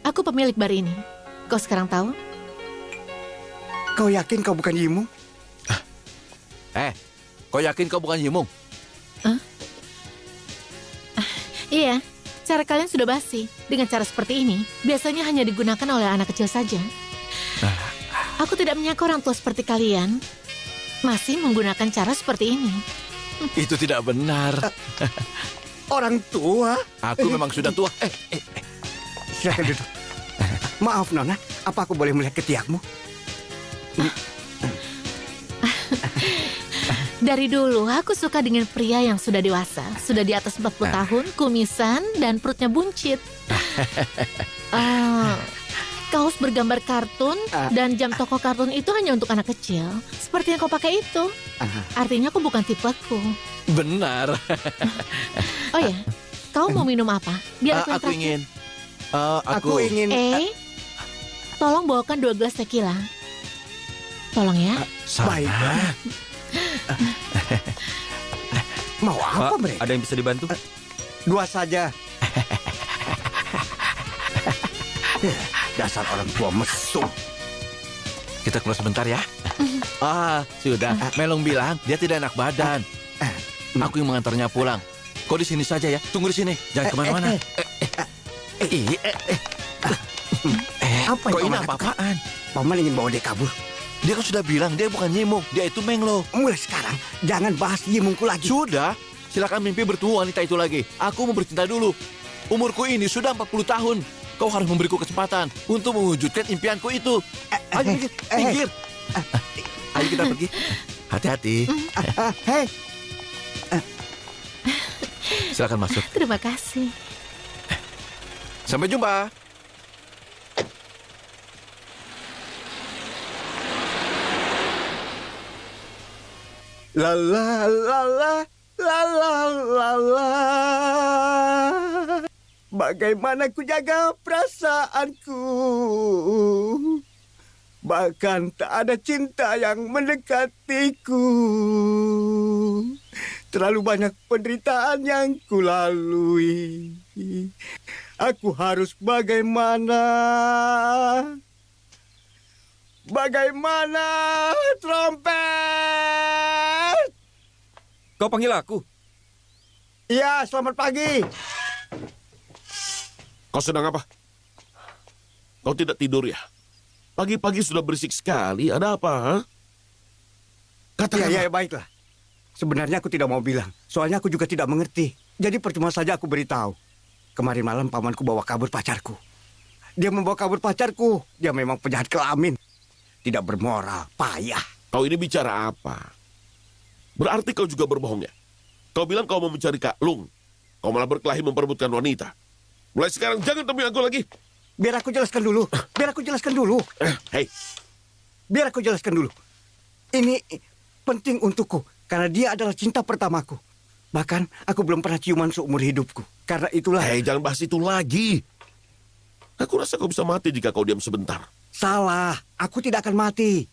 Aku pemilik bar ini. Kau sekarang tahu? Kau yakin kau bukan Yimung? Kau yakin kau bukan Yimung? Iya. Cara kalian sudah basi. Dengan cara seperti ini, biasanya hanya digunakan oleh anak kecil saja. Aku tidak menyangka orang tua seperti kalian masih menggunakan cara seperti ini. Itu tidak benar. Orang tua? Aku memang sudah tua. Silakan duduk. Maaf Nona, apa aku boleh melihat ketiakmu? Dari dulu, aku suka dengan pria yang sudah dewasa. Sudah di atas 40 tahun, kumisan, dan perutnya buncit. Kaos bergambar kartun dan jam toko kartun itu hanya untuk anak kecil. Seperti yang kau pakai itu. Artinya aku bukan tipeku. Benar. Oh ya, kau mau minum apa? Biar Aku yang ingin. Aku ingin... tolong bawakan 2 gelas tequila. Tolong ya. Baiklah. Mau apa mereka? Ada yang bisa dibantu? 2 saja. Dasar orang tua mesum. Kita keluar sebentar ya. Sudah. Melong bilang dia tidak enak badan. Aku yang mengantarnya pulang. Kau di sini saja ya. Tunggu di sini. Jangan kemana-mana. Apa Kok yang ini Paman lakukan? apa-apaan? Paman ingin bawa dia kabur. Dia kan sudah bilang dia bukan Nyimung. Dia itu Menglo. Mulai sekarang, jangan bahas Yimungku lagi. Sudah. Silakan mimpi bertemu wanita itu lagi. Aku mau bercinta dulu. Umurku ini sudah 40 tahun. Kau harus memberiku kesempatan untuk mewujudkan impianku itu. Ayo minggir. Ayo kita pergi. Hati-hati. Hei, Silakan masuk. Terima kasih. Sampai jumpa. la la la la la la la la. Bagaimana ku jaga perasaanku? Bahkan tak ada cinta yang mendekatiku. Terlalu banyak penderitaan yang kulalui. Aku harus bagaimana? Bagaimana, trompet? Kau panggil aku? Iya, selamat pagi. Kau sedang apa? Kau tidak tidur ya? Pagi-pagi sudah berisik sekali. Ada apa? Ha? Katakan. Ya, baiklah. Sebenarnya aku tidak mau bilang. Soalnya aku juga tidak mengerti. Jadi percuma saja aku beritahu. Kemarin malam pamanku bawa kabur pacarku. Dia membawa kabur pacarku. Dia memang penjahat kelamin. Tidak bermoral, payah. Kau ini bicara apa? Berarti kau juga berbohong ya? Kau bilang kau mau mencari Kak Lung. Kau malah berkelahi memperebutkan wanita. Mulai sekarang jangan temui aku lagi. Biar aku jelaskan dulu. Hei, Biar aku jelaskan dulu. Ini penting untukku. Karena dia adalah cinta pertamaku. Bahkan aku belum pernah ciuman seumur hidupku. Karena itulah... jangan bahas itu lagi. Aku rasa kau bisa mati jika kau diam sebentar. Salah, aku tidak akan mati.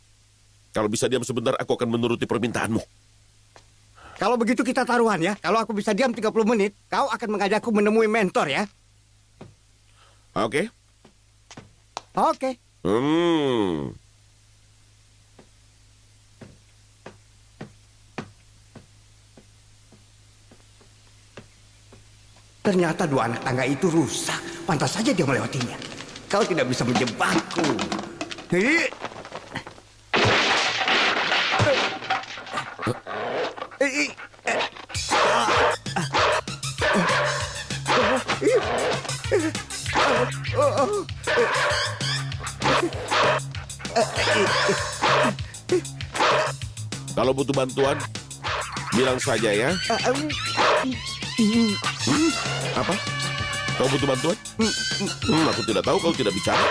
Kalau bisa diam sebentar, aku akan menuruti permintaanmu. Kalau begitu kita taruhan ya. Kalau aku bisa diam 30 menit, kau akan mengajakku menemui mentor ya. Oke? Oke. Ternyata dua anak tangga itu rusak. Pantas saja dia melewatinya. Kau tidak bisa menjebakku. Kalau butuh bantuan, bilang saja ya. Apa? Kau butuh bantuan? Aku tidak tahu, kau tidak bicara.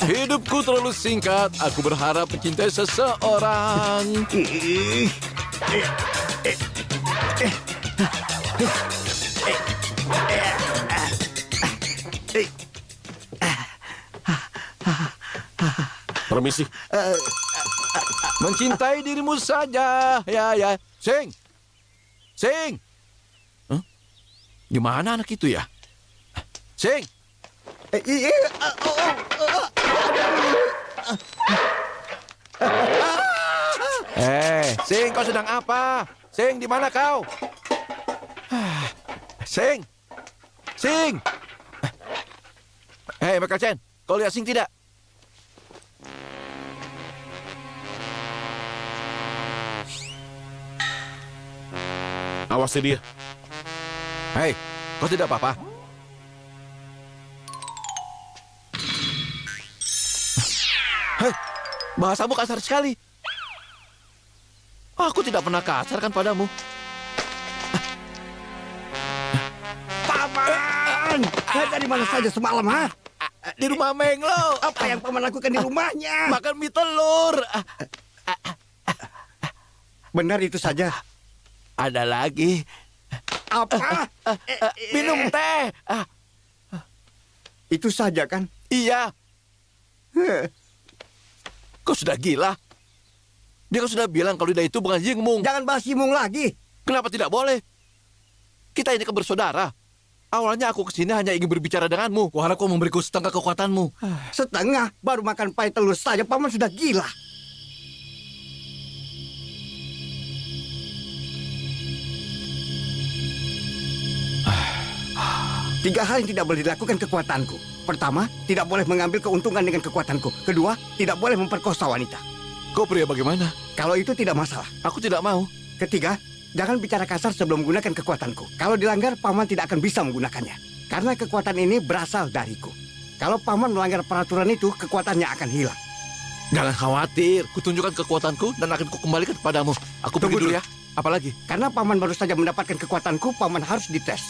Hidupku terlalu singkat. Aku berharap mencintai seseorang. Permisi. Mencintai dirimu saja. Ya. Sing. Huh? Gimana anak itu ya? Sing. Sing, kau sedang apa? Sing, di mana kau? Sing. Hei, Michael Chen, kau lihat Sing tidak? Awasi dia. Hei, kau tidak apa-apa? Hei, bahasamu kasar sekali. Aku tidak pernah kasar kan padamu. Paman! Dari mana saja semalam, ha? Di rumah Menglo. Apa yang paman lakukan di rumahnya? Makan mie telur. Benar itu saja. Ada lagi. Apa? Minum teh. Itu saja kan? Iya. Kau sudah gila. Dia kan sudah bilang kalau dia itu bukan Yingmung. Jangan bahas Yimung lagi. Kenapa tidak boleh? Kita ini kan bersaudara. Awalnya aku kesini hanya ingin berbicara denganmu. Wahana kau memberiku setengah kekuatanmu. Setengah, baru makan pai telur saja paman sudah gila. Tiga hal yang tidak boleh dilakukan kekuatanku. Pertama, tidak boleh mengambil keuntungan dengan kekuatanku. Kedua, tidak boleh memperkosa wanita. Kau pria bagaimana? Kalau itu tidak masalah. Aku tidak mau. Ketiga, jangan bicara kasar sebelum menggunakan kekuatanku. Kalau dilanggar, paman tidak akan bisa menggunakannya. Karena kekuatan ini berasal dariku. Kalau paman melanggar peraturan itu, kekuatannya akan hilang. Jangan khawatir. Kutunjukkan kekuatanku dan akan kukembalikan kepadamu. Aku pergi dulu ya. Apalagi? Karena paman baru saja mendapatkan kekuatanku, paman harus dites.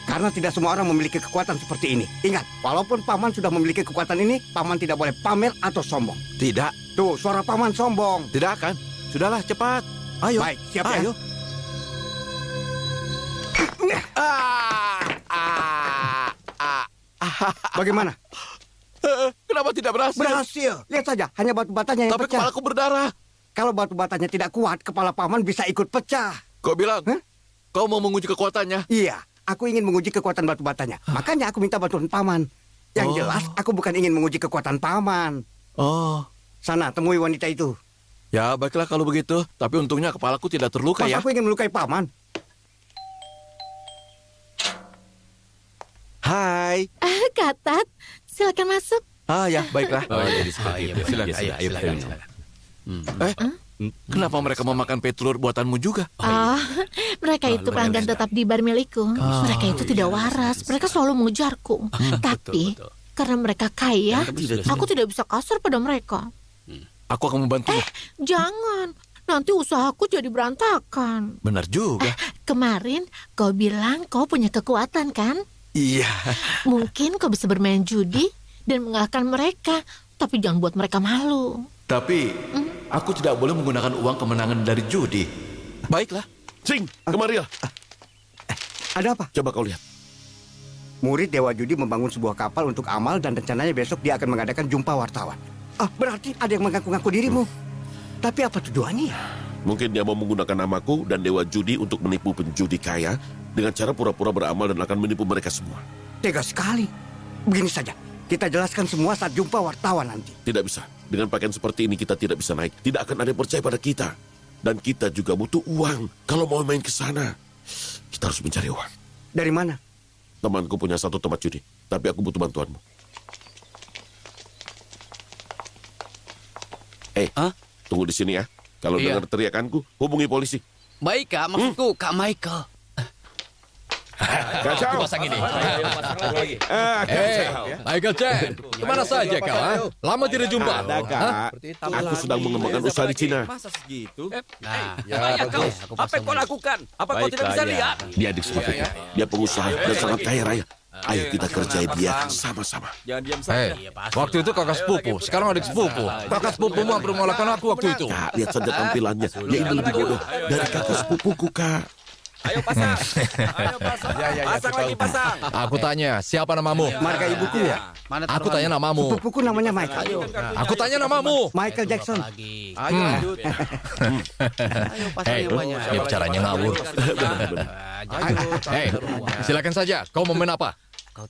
Karena tidak semua orang memiliki kekuatan seperti ini. Ingat, walaupun paman sudah memiliki kekuatan ini, paman tidak boleh pamer atau sombong. Tidak. Tuh, suara paman sombong. Tidak akan. Sudahlah, cepat. Ayo. Baik, siap Ayo. ya. Bagaimana? Kenapa tidak berhasil? Berhasil. Lihat saja, hanya batu batanya yang Tapi pecah. kepalaku berdarah. Kalau batu batanya tidak kuat, kepala paman bisa ikut pecah. Kau bilang, kau mau menguji kekuatannya? Iya, aku ingin menguji kekuatan batu batanya. Makanya aku minta bantuan paman. Yang jelas, aku bukan ingin menguji kekuatan paman. Oh. Sana, temui wanita itu. Ya, baiklah kalau begitu. Tapi untungnya kepalaku tidak terluka Mas, ya. aku ingin melukai paman. Hai. Katat, silakan masuk. Ya, baiklah. Silakan. Silakan. Kenapa mereka mau makan petelur buatanmu juga? Mereka itu pelanggan tetap di bar milikku. Mereka itu tidak waras. Mereka selalu mengejarku. Tapi karena mereka kaya, aku tidak bisa kasar pada mereka. Aku akan membantumu. Jangan. Nanti usahaku jadi berantakan. Benar juga. Kemarin kau bilang kau punya kekuatan kan? Iya. Mungkin kau bisa bermain judi dan mengalahkan mereka. Tapi jangan buat mereka malu. Tapi aku tidak boleh menggunakan uang kemenangan dari judi. Baiklah. Sing, kemarilah. Ada apa? Coba kau lihat. Murid Dewa Judi membangun sebuah kapal untuk amal dan rencananya besok dia akan mengadakan jumpa wartawan. Berarti ada yang mengaku-ngaku dirimu. Tapi apa tujuannya? Mungkin dia mau menggunakan namaku dan Dewa Judi untuk menipu penjudi kaya dengan cara pura-pura beramal dan akan menipu mereka semua. Tega sekali. Begini saja, kita jelaskan semua saat jumpa wartawan nanti. Tidak bisa. Dengan pakaian seperti ini kita tidak bisa naik. Tidak akan ada yang percaya pada kita. Dan kita juga butuh uang. Kalau mau main ke sana, kita harus mencari uang. Dari mana? Temanku punya satu tempat judi, tapi aku butuh bantuanmu. Tunggu di sini ya. Kalau dengar teriakanku, hubungi polisi. Baik, Kak. Maksudku, Kak Michael. Kacau. Pasang ini. Michael Chen, kemana saja kau? Lama tidak jumpa. Ada, Kak. Aku sedang mengembangkan usaha di Cina. Masa segitu? Ayah kau, apa yang kau lakukan? Apa kau tidak bisa lihat? Dia adik sepupuku. Dia pengusaha dan sangat kaya raya. Ayo kita kerjai dia sama-sama. Jangan diam saja. Waktu itu kakak sepupu, sekarang adik sepupu. Kakak sepupumu hampir mengalahkan aku waktu itu. Kak, lihat saja tampilannya. Dia ini lebih bodoh dari kakak sepupuku, Kak. Ayo pasang. Ayo pasang. Pasang lagi pasang. Aku tanya, siapa namamu? Marga ibuku ya? Aku tanya namamu. Sepupuku namanya Michael. Aku tanya namamu. Michael Jackson. Ayo lanjut. Hei, dia bicaranya ngawur. Hei, silakan saja. Kau mau main apa?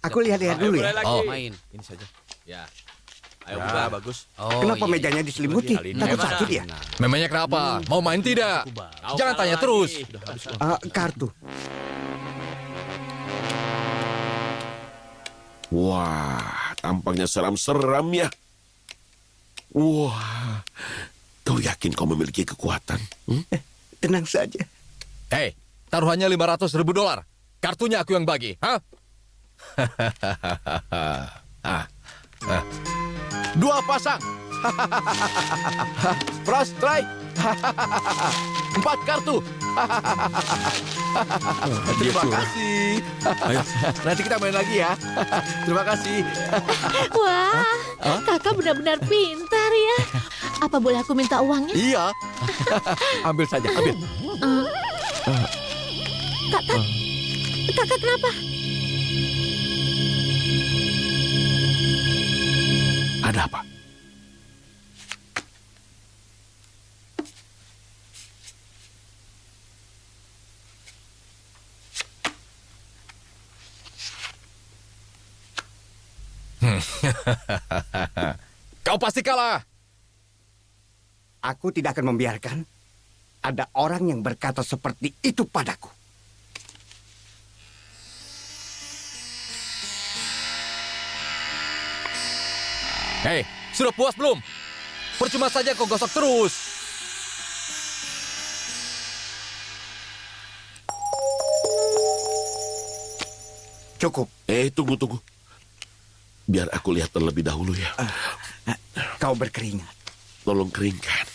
Aku lihat-lihat dulu ya. Main. Ini saja. Ya. Ayo buka, bagus. Kenapa mejanya diselimuti? Takut sakit ya? Memangnya kenapa? Mau main tidak? Jangan tanya terus. Kartu. Wah, tampaknya seram-seram ya. Wah, kau yakin kau memiliki kekuatan? Tenang saja. Hei, taruhannya $500,000. Kartunya aku yang bagi. Hah? 2 pasang. First strike. 4 kartu. Terima kasih. Nanti kita main lagi ya. Terima kasih. Wah, kakak benar-benar pintar ya. Apa boleh aku minta uangnya? Iya. Ambil saja, ambil. Kakak kenapa? Ada apa? Kau pasti kalah. Aku tidak akan membiarkan ada orang yang berkata seperti itu padaku. Hei, sudah puas belum? Percuma saja kau gosok terus. Cukup. Tunggu. Biar aku lihat terlebih dahulu ya. Kau berkeringat. Tolong keringkan.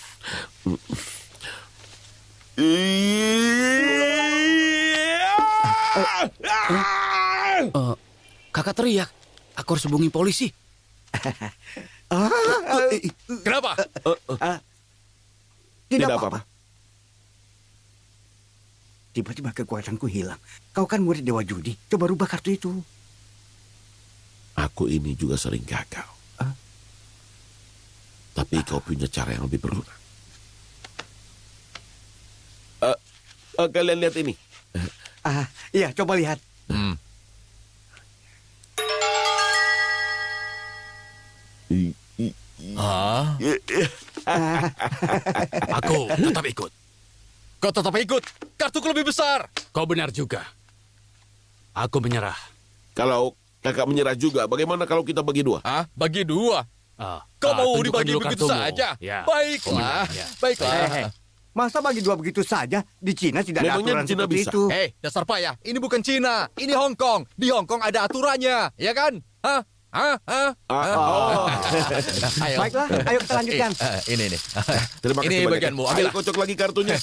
Kakak teriak. Aku harus hubungi polisi. Kenapa? Tidak apa-apa. Tiba-tiba kekuatanku hilang. Kau kan murid Dewa Judi. Coba rubah kartu itu. Aku ini juga sering gagal. Tapi kau punya cara yang lebih berguna. Kalian lihat ini. Iya, coba lihat. Aku tetap ikut. Kau tetap ikut. Kartuku lebih besar. Kau benar juga. Aku menyerah. Kalau kakak menyerah juga, bagaimana kalau kita bagi dua? Bagi dua. Kau mau tunjukkan dibagi dulu begitu kartumu. saja? Ya. Baiklah. Ya. Baiklah. Masa bagi dua begitu saja? Di Cina tidak ada Memangnya aturan di Cina seperti bisa? itu. Hei, dasar payah. Ini bukan Cina. Ini Hong Kong. Di Hong Kong ada aturannya. Ya kan? Hah? Ayo. Baiklah, ayo kita lanjutkan. Ini nih. Terima kasih Ini banyak. bagianmu. Ayo Ambillah. kocok lagi kartunya.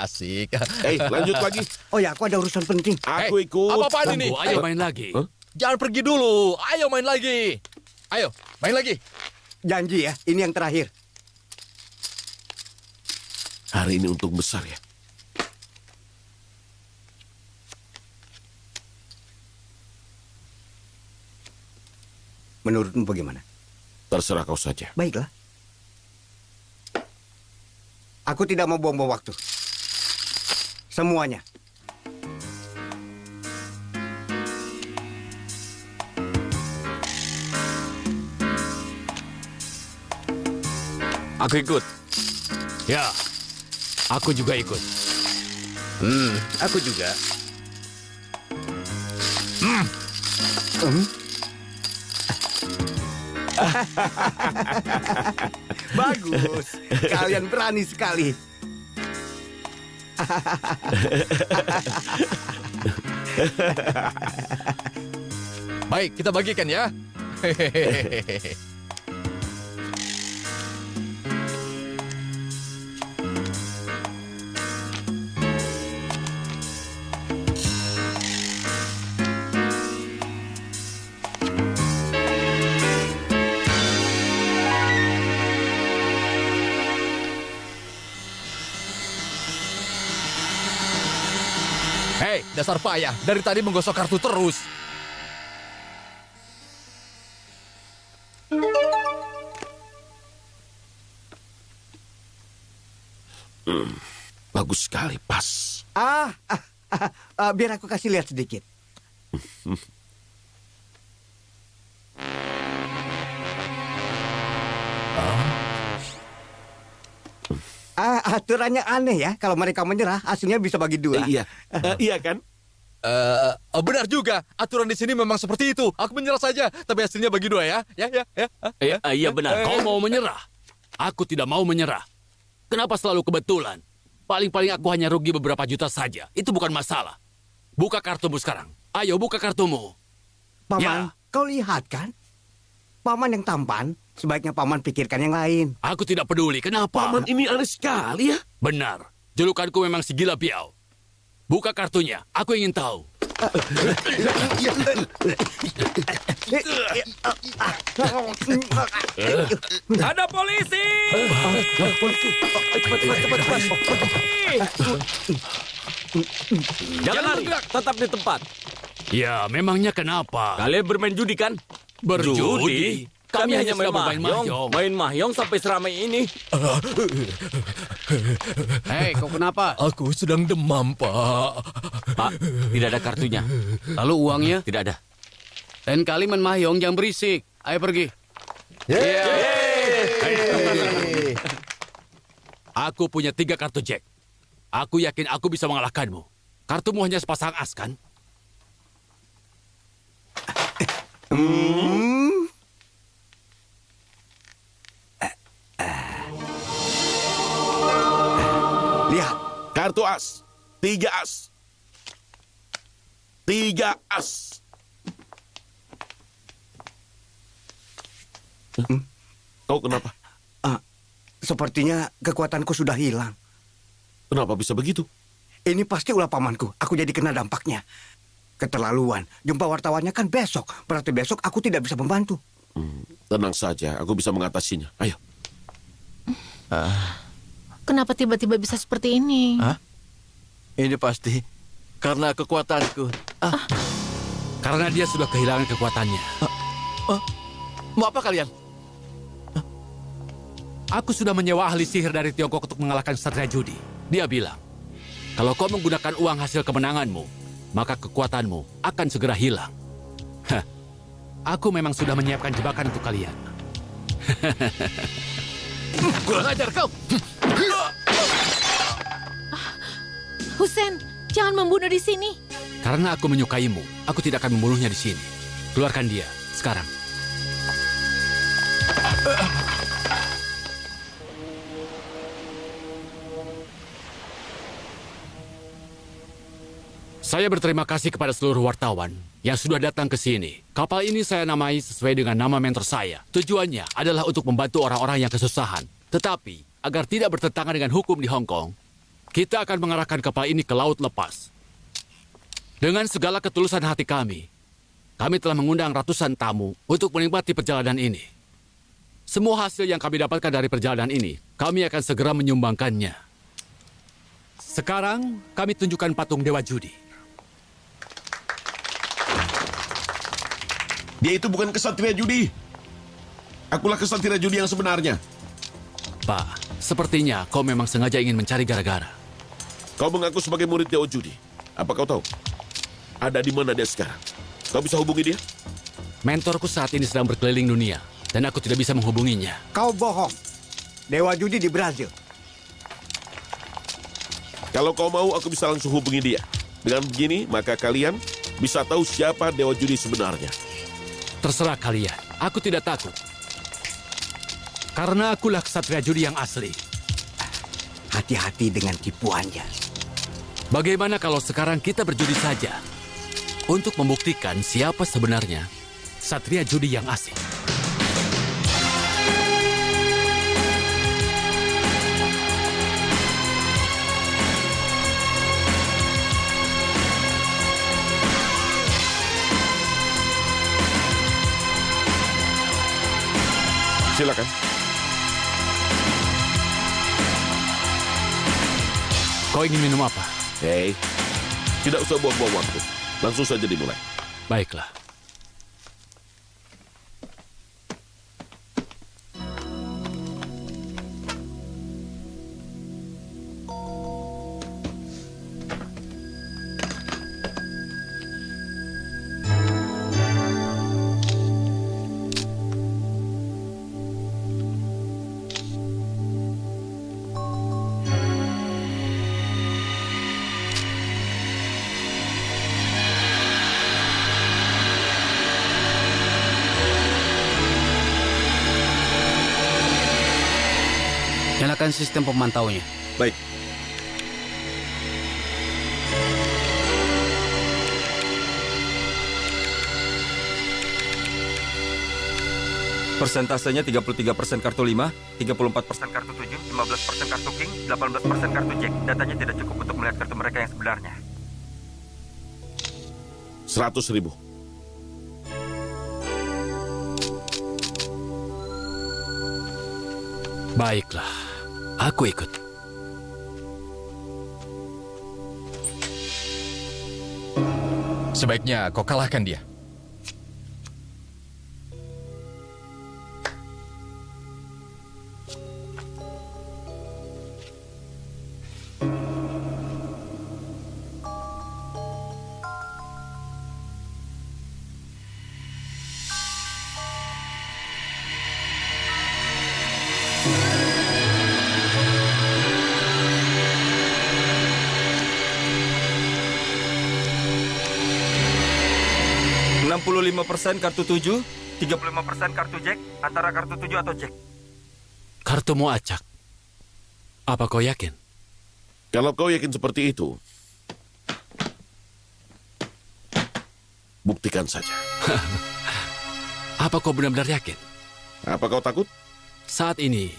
Asik. Lanjut lagi. Oh ya, aku ada urusan penting. Aku ikut. Apa-apaan ini? Tunggu, ayo main lagi. Jangan pergi dulu. Ayo main lagi. Ayo, main lagi. Janji ya, ini yang terakhir. Hari ini untung besar ya. Menurutmu bagaimana? Terserah kau saja. Baiklah. Aku tidak mau buang-buang waktu. Semuanya. Aku ikut. Ya, aku juga ikut. Aku juga. Bagus. Kalian berani sekali. Baik, kita bagikan ya. Hei, dasar payah. Dari tadi menggosok kartu terus. Bagus sekali, pas. Biar aku kasih lihat sedikit. Aturannya aneh ya. Kalau mereka menyerah, hasilnya bisa bagi dua. Iya. Iya kan? Benar juga. Aturan di sini memang seperti itu. Aku menyerah saja, tapi hasilnya bagi dua ya. Iya benar. Kau mau menyerah? Aku tidak mau menyerah. Kenapa selalu kebetulan? Paling-paling aku hanya rugi beberapa juta saja. Itu bukan masalah. Buka kartumu sekarang. Ayo buka kartumu. Paman, kau lihat kan? Paman yang tampan, sebaiknya paman pikirkan yang lain. Aku tidak peduli. Kenapa? Paman ini aneh sekali ya. Benar. Julukanku memang si gila piau. Buka kartunya. Aku ingin tahu. Ada polisi! Jangan lari, tetap di tempat. Ya, memangnya kenapa? Kalian bermain judi kan? Berjudi? Kami hanya main sedang bermain mahjong. Main mahjong sampai seramai ini. Hei, kau kenapa? Aku sedang demam, Pak. Pak, tidak ada kartunya. Lalu uangnya? Tidak ada. Lain kali main mahjong jangan berisik. Ayo pergi. Aku punya 3 kartu Jack. Aku yakin aku bisa mengalahkanmu. Kartumu hanya sepasang as, kan? Lihat. Kartu as. 3 as. 3 as. Kau kenapa? Sepertinya kekuatanku sudah hilang. Kenapa bisa begitu? Ini pasti ulah pamanku. Aku jadi kena dampaknya. Keterlaluan. Jumpa wartawannya kan besok. Berarti besok aku tidak bisa membantu. Tenang saja, aku bisa mengatasinya. Ayo. Kenapa tiba-tiba bisa seperti ini? Ini pasti karena kekuatanku. Karena dia sudah kehilangan kekuatannya. Mau apa kalian? Aku sudah menyewa ahli sihir dari Tiongkok untuk mengalahkan Satria Judi. Dia bilang, kalau kau menggunakan uang hasil kemenanganmu, maka kekuatanmu akan segera hilang. Hah, aku memang sudah menyiapkan jebakan untuk kalian. Kurang ajar kau! Hussein, jangan membunuh di sini. Karena aku menyukaimu, aku tidak akan membunuhnya di sini. Keluarkan dia, sekarang. Saya berterima kasih kepada seluruh wartawan yang sudah datang ke sini. Kapal ini saya namai sesuai dengan nama mentor saya. Tujuannya adalah untuk membantu orang-orang yang kesusahan. Tetapi, agar tidak bertentangan dengan hukum di Hong Kong, kita akan mengarahkan kapal ini ke laut lepas. Dengan segala ketulusan hati kami telah mengundang ratusan tamu untuk menikmati perjalanan ini. Semua hasil yang kami dapatkan dari perjalanan ini, kami akan segera menyumbangkannya. Sekarang, kami tunjukkan patung Dewa Judi. Dia itu bukan kesatria judi. Akulah kesatria judi yang sebenarnya. Pak, sepertinya kau memang sengaja ingin mencari gara-gara. Kau mengaku sebagai murid Dewa Judi. Apa kau tahu? Ada di mana dia sekarang? Kau bisa hubungi dia? Mentorku saat ini sedang berkeliling dunia, dan aku tidak bisa menghubunginya. Kau bohong. Dewa judi di Brazil. Kalau kau mau, aku bisa langsung hubungi dia. Dengan begini, maka kalian bisa tahu siapa Dewa Judi sebenarnya. Terserah kalian, aku tidak takut. Karena akulah kesatria judi yang asli. Hati-hati dengan tipuannya. Bagaimana kalau sekarang kita berjudi saja? Untuk membuktikan siapa sebenarnya satria judi yang asli. Silakan. Kau ingin minum apa? Hei, tidak usah buang-buang waktu. Langsung saja dimulai. Baiklah. Nyalakan sistem pemantaunya. Baik. Persentasenya 33% kartu 5, 34% kartu 7, 15% kartu king, 18% kartu jack. Datanya tidak cukup untuk melihat kartu mereka yang sebenarnya. 100.000. Baiklah, aku ikut. Sebaiknya kau kalahkan dia. 65% kartu 7, 35% kartu Jack, antara kartu 7 atau Jack. Kartumu acak. Apa kau yakin? Kalau kau yakin seperti itu, buktikan saja. Apa kau benar-benar yakin? Apa kau takut? Saat ini,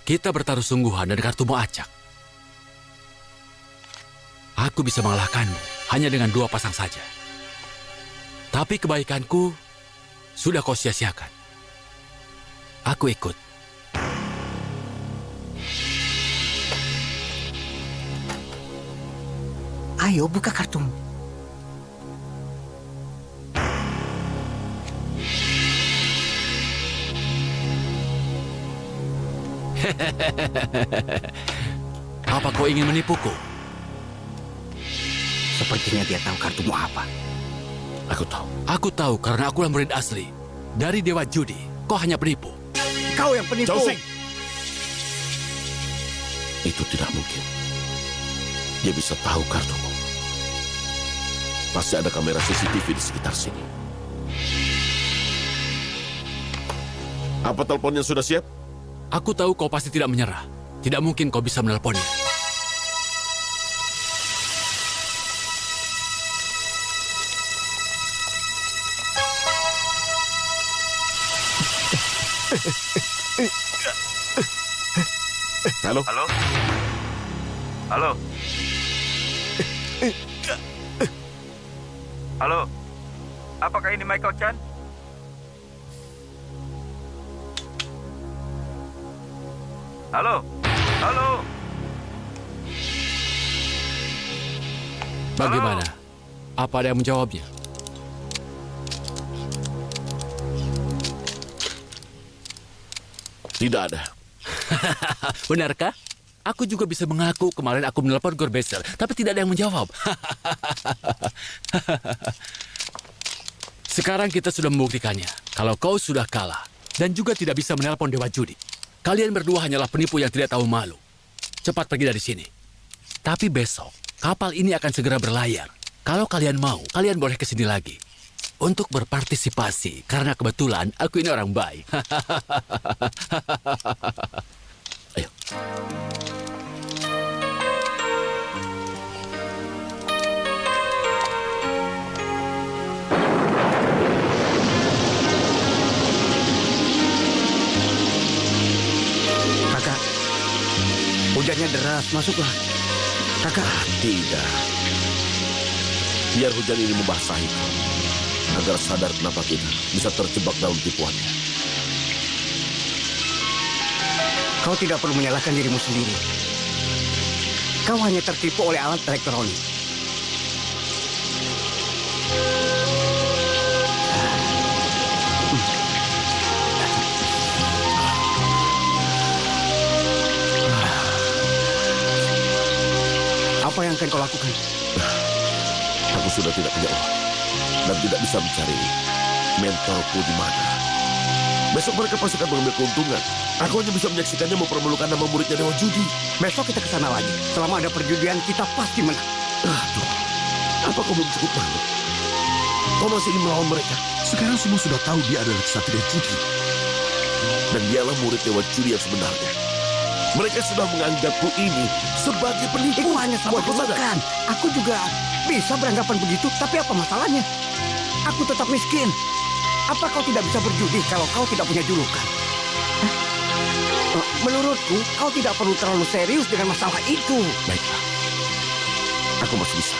kita bertaruh sungguhan dan kartumu acak. Aku bisa mengalahkanmu hanya dengan 2 pasang saja. Tapi kebaikanku sudah kau sia-siakan. Aku ikut. Ayo buka kartumu. Apa kau ingin menipuku? Sepertinya dia tahu kartumu apa. Aku tahu. Aku tahu karena akulah murid asli. Dari Dewa Judi, kau hanya penipu. Kau yang penipu. Cao Sing. Itu tidak mungkin. Dia bisa tahu kartuku. Pasti ada kamera CCTV di sekitar sini. Apa teleponnya sudah siap? Aku tahu kau pasti tidak menyerah. Tidak mungkin kau bisa menelponnya. Halo? Halo? Halo? Halo? Apakah ini Michael Chan? Halo? Halo? Bagaimana? Apa ada yang menjawabnya? Tidak ada. Benarkah? Aku juga bisa mengaku kemarin aku menelpon Gorbesel, tapi tidak ada yang menjawab. Sekarang kita sudah membuktikannya. Kalau kau sudah kalah dan juga tidak bisa menelpon Dewa Judi, kalian berdua hanyalah penipu yang tidak tahu malu. Cepat pergi dari sini. Tapi besok, kapal ini akan segera berlayar. Kalau kalian mau, kalian boleh ke sini lagi. Untuk berpartisipasi, karena kebetulan aku ini orang baik. Ayo. Kakak, hujannya deras, masuklah. Kakak. Tidak. Biar hujan ini membasahiku. Agar sadar kenapa kita bisa terjebak dalam tipuannya. Kau tidak perlu menyalahkan dirimu sendiri. Kau hanya tertipu oleh alat elektronik. Apa yang akan kau lakukan? Aku sudah tidak punya uang. Dan tidak bisa mencari mentorku di mana. Besok mereka pasti akan mengambil keuntungan. Aku hanya bisa menyaksikannya mempermalukan nama muridnya Dewa Judi. Besok kita ke sana lagi. Selama ada perjudian, kita pasti menang. Aduh, apa kau belum cukup malu? Kau masih ingin melawan mereka? Sekarang semua sudah tahu dia adalah kesatria judi. Dan dialah murid Dewa Judi yang sebenarnya. Mereka sudah menganggapku ini sebagai penipu. Itu hanya sebuah kutukan. Aku juga bisa beranggapan begitu, tapi apa masalahnya? Aku tetap miskin. Apa kau tidak bisa berjudi kalau kau tidak punya julukan? Hah? Menurutku, kau tidak perlu terlalu serius dengan masalah itu. Baiklah. Aku masih bisa.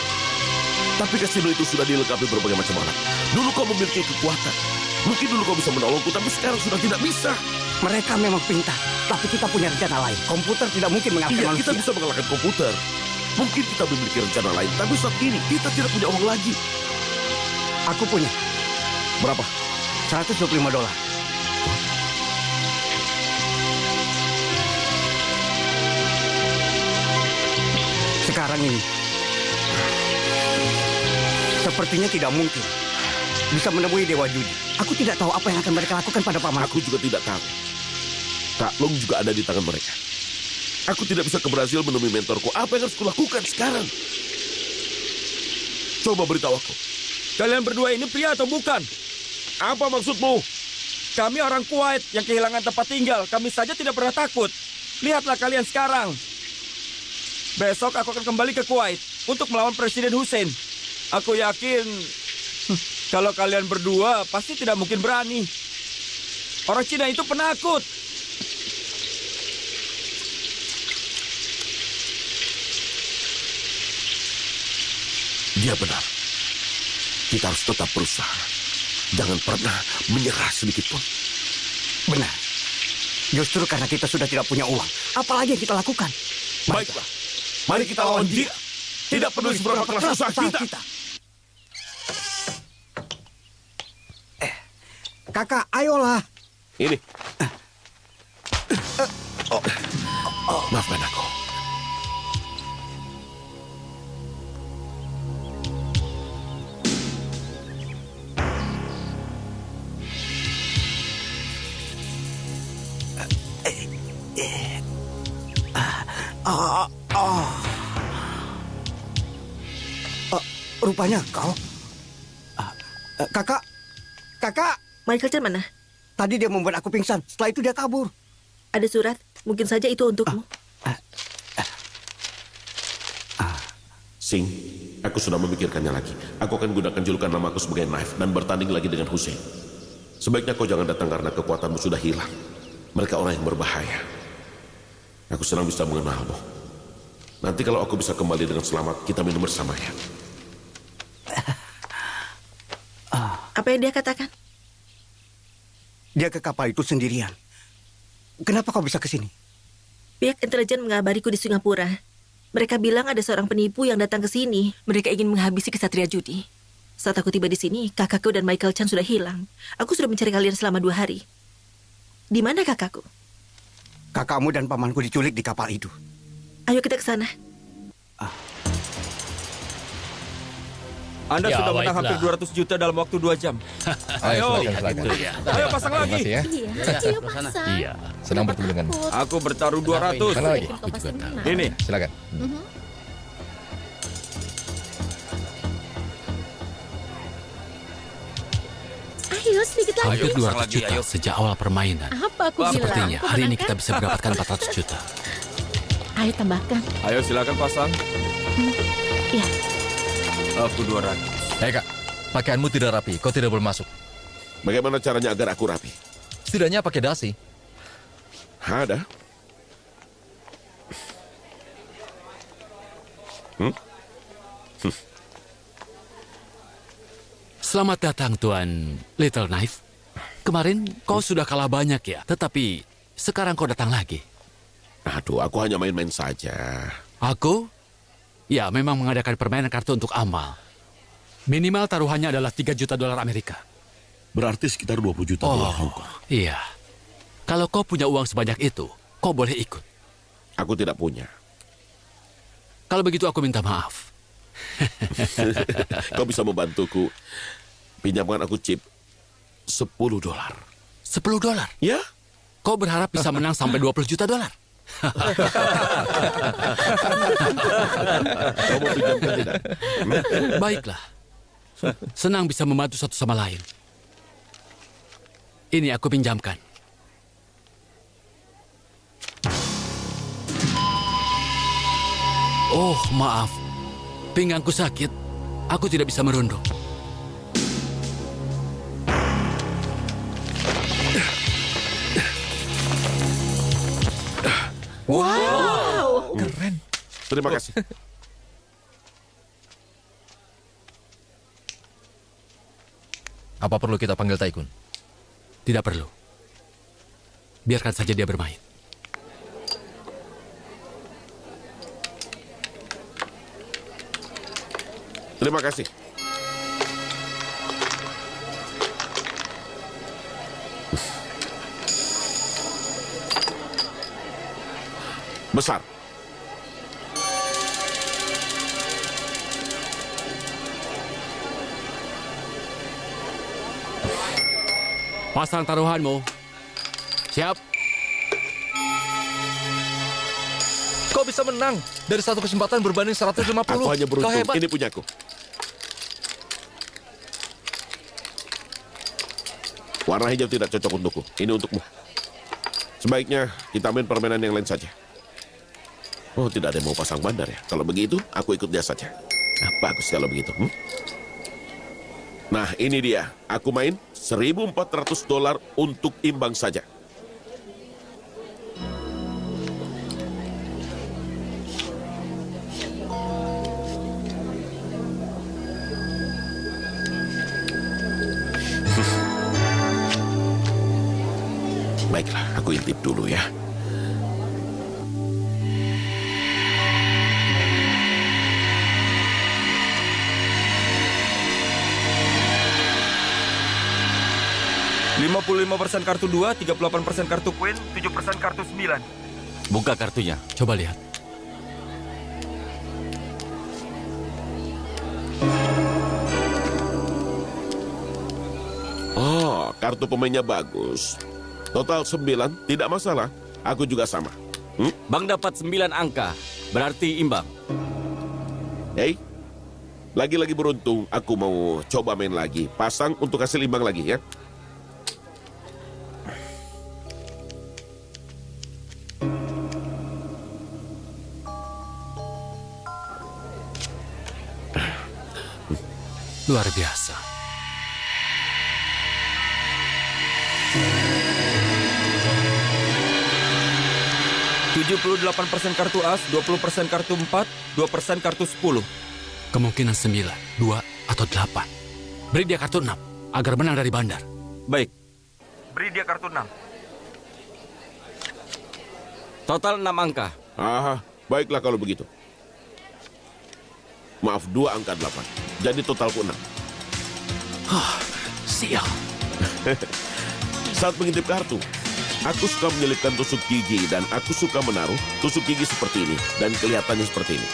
Tapi kasino itu sudah dilengkapi berbagai macam alat. Dulu kau memiliki kekuatan. Mungkin dulu kau bisa menolongku, tapi sekarang sudah tidak bisa. Mereka memang pintar, tapi kita punya rencana lain. Komputer tidak mungkin mengalahkan Iya, manusia. kita bisa mengalahkan komputer. Mungkin kita memiliki rencana lain, tapi saat ini kita tidak punya uang lagi. Aku punya. Berapa? $125. Sekarang ini, sepertinya tidak mungkin bisa menemui Dewa Judi. Aku tidak tahu apa yang akan mereka lakukan pada paman. Aku juga tidak tahu. Kak Long juga ada di tangan mereka. Aku tidak bisa ke Brasil menemui mentorku. Apa yang harus kulakukan sekarang? Coba beritahu aku. Kalian berdua ini pria atau bukan? Apa maksudmu? Kami orang Kuwait yang kehilangan tempat tinggal. Kami saja tidak pernah takut. Lihatlah kalian sekarang. Besok aku akan kembali ke Kuwait untuk melawan Presiden Hussein. Aku yakin kalau kalian berdua pasti tidak mungkin berani. Orang Cina itu penakut. Dia benar. Kita harus tetap berusaha. Jangan pernah menyerah sedikit pun. Benar. Justru karena kita sudah tidak punya uang, apalagi yang kita lakukan? Baiklah. Mari kita lawan dia. Tidak peduli seberapa keras usaha kita. Kakak, ayolah. Ini. Maafkan aku. Rupanya kau. Kakak. Michael Chan mana? Tadi dia membuat aku pingsan. Setelah itu dia kabur. Ada surat. Mungkin saja itu untukmu. Sing, aku sudah memikirkannya lagi. Aku akan gunakan julukan namaku sebagai Knife dan bertanding lagi dengan Hussein. Sebaiknya kau jangan datang karena kekuatanmu sudah hilang. Mereka orang yang berbahaya. Aku senang bisa mengenalmu. Nanti kalau aku bisa kembali dengan selamat, kita minum bersama ya. Apa yang dia katakan? Dia ke kapal itu sendirian. Kenapa kau bisa ke sini? Pihak intelijen mengabariku di Singapura. Mereka bilang ada seorang penipu yang datang ke sini. Mereka ingin menghabisi kesatria judi. Saat aku tiba di sini, kakakku dan Michael Chan sudah hilang. Aku sudah mencari kalian selama 2 hari. Di mana kakakku? Kakakmu dan pamanku diculik di kapal itu. Ayo kita ke sana. Anda Ya, sudah menang baiklah. hampir 200 juta dalam waktu 2 jam. Ayo, ayo pasang lagi. Iya, ayo pasang. Iya. Senang bertemu denganmu. Aku bertaruh 200. Mana lagi? Kau pasti menang. Ini. Silakan. Ayo sedikit lagi. Hampir 200 juta sejak awal permainan. Apa aku bilang? Sepertinya Kau hari ini menang, kita kan? bisa mendapatkan 400 juta. Ayo tambahkan. Ayo silakan pasang. Iya. Aku 200. Hei kak, pakaianmu tidak rapi. Kau tidak boleh masuk. Bagaimana caranya agar aku rapi? Setidaknya pakai dasi. Ada. Selamat datang Tuan Little Knife. Kemarin kau sudah kalah banyak ya, tetapi sekarang kau datang lagi. Aduh, aku hanya main-main saja. Aku? Ya, memang mengadakan permainan kartu untuk amal. Minimal taruhannya adalah 3 juta dolar Amerika. Berarti sekitar 20 juta dolar Hong Kong. Iya. Kalau kau punya uang sebanyak itu, kau boleh ikut. Aku tidak punya. Kalau begitu aku minta maaf. Kau bisa membantuku. Pinjamkan aku chip 10 dolar. 10 dolar? Ya? Kau berharap bisa menang sampai 20 juta dolar? Kau mau pinjamkan tidak? Baiklah. Senang bisa membantu satu sama lain. Ini aku pinjamkan. Oh, maaf. Pinggangku sakit. Aku tidak bisa merunduk. Wow. Keren. Terima kasih. Apa perlu kita panggil Taikun? Tidak perlu. Biarkan saja dia bermain. Terima kasih. Besar. Pasang taruhanmu. Siap. Kau bisa menang. Dari satu kesempatan berbanding 150. Aku hanya Kau beruntung. hebat. Ini punyaku. Warna hijau tidak cocok untukku. Ini untukmu. Sebaiknya kita main permainan yang lain saja. Oh, tidak ada yang mau pasang bandar ya. Kalau begitu, aku ikut dia saja. Nah, bagus kalau begitu. Nah, ini dia. Aku main $1.400 untuk imbang saja. Baiklah, aku intip dulu ya. %55 kartu 2, 38% kartu Queen, 7% kartu 9. Buka kartunya. Coba lihat. Oh, kartu pemainnya bagus. Total 9, tidak masalah. Aku juga sama. Bang dapat 9 angka, berarti imbang. Hei, lagi-lagi beruntung. Aku mau coba main lagi. Pasang untuk hasil imbang lagi ya. Luar biasa. %78 kartu as, 20% kartu 4, 2% kartu 10. Kemungkinan 9, 2, atau 8. Beri dia kartu 6, agar menang dari bandar. Baik. Beri dia kartu 6. Total 6 angka. Aha, baiklah kalau begitu. Maaf, 2 angka 8. Jadi totalku 6. Sial. Saat mengintip kartu, aku suka menyelipkan tusuk gigi dan aku suka menaruh tusuk gigi seperti ini dan kelihatannya seperti ini.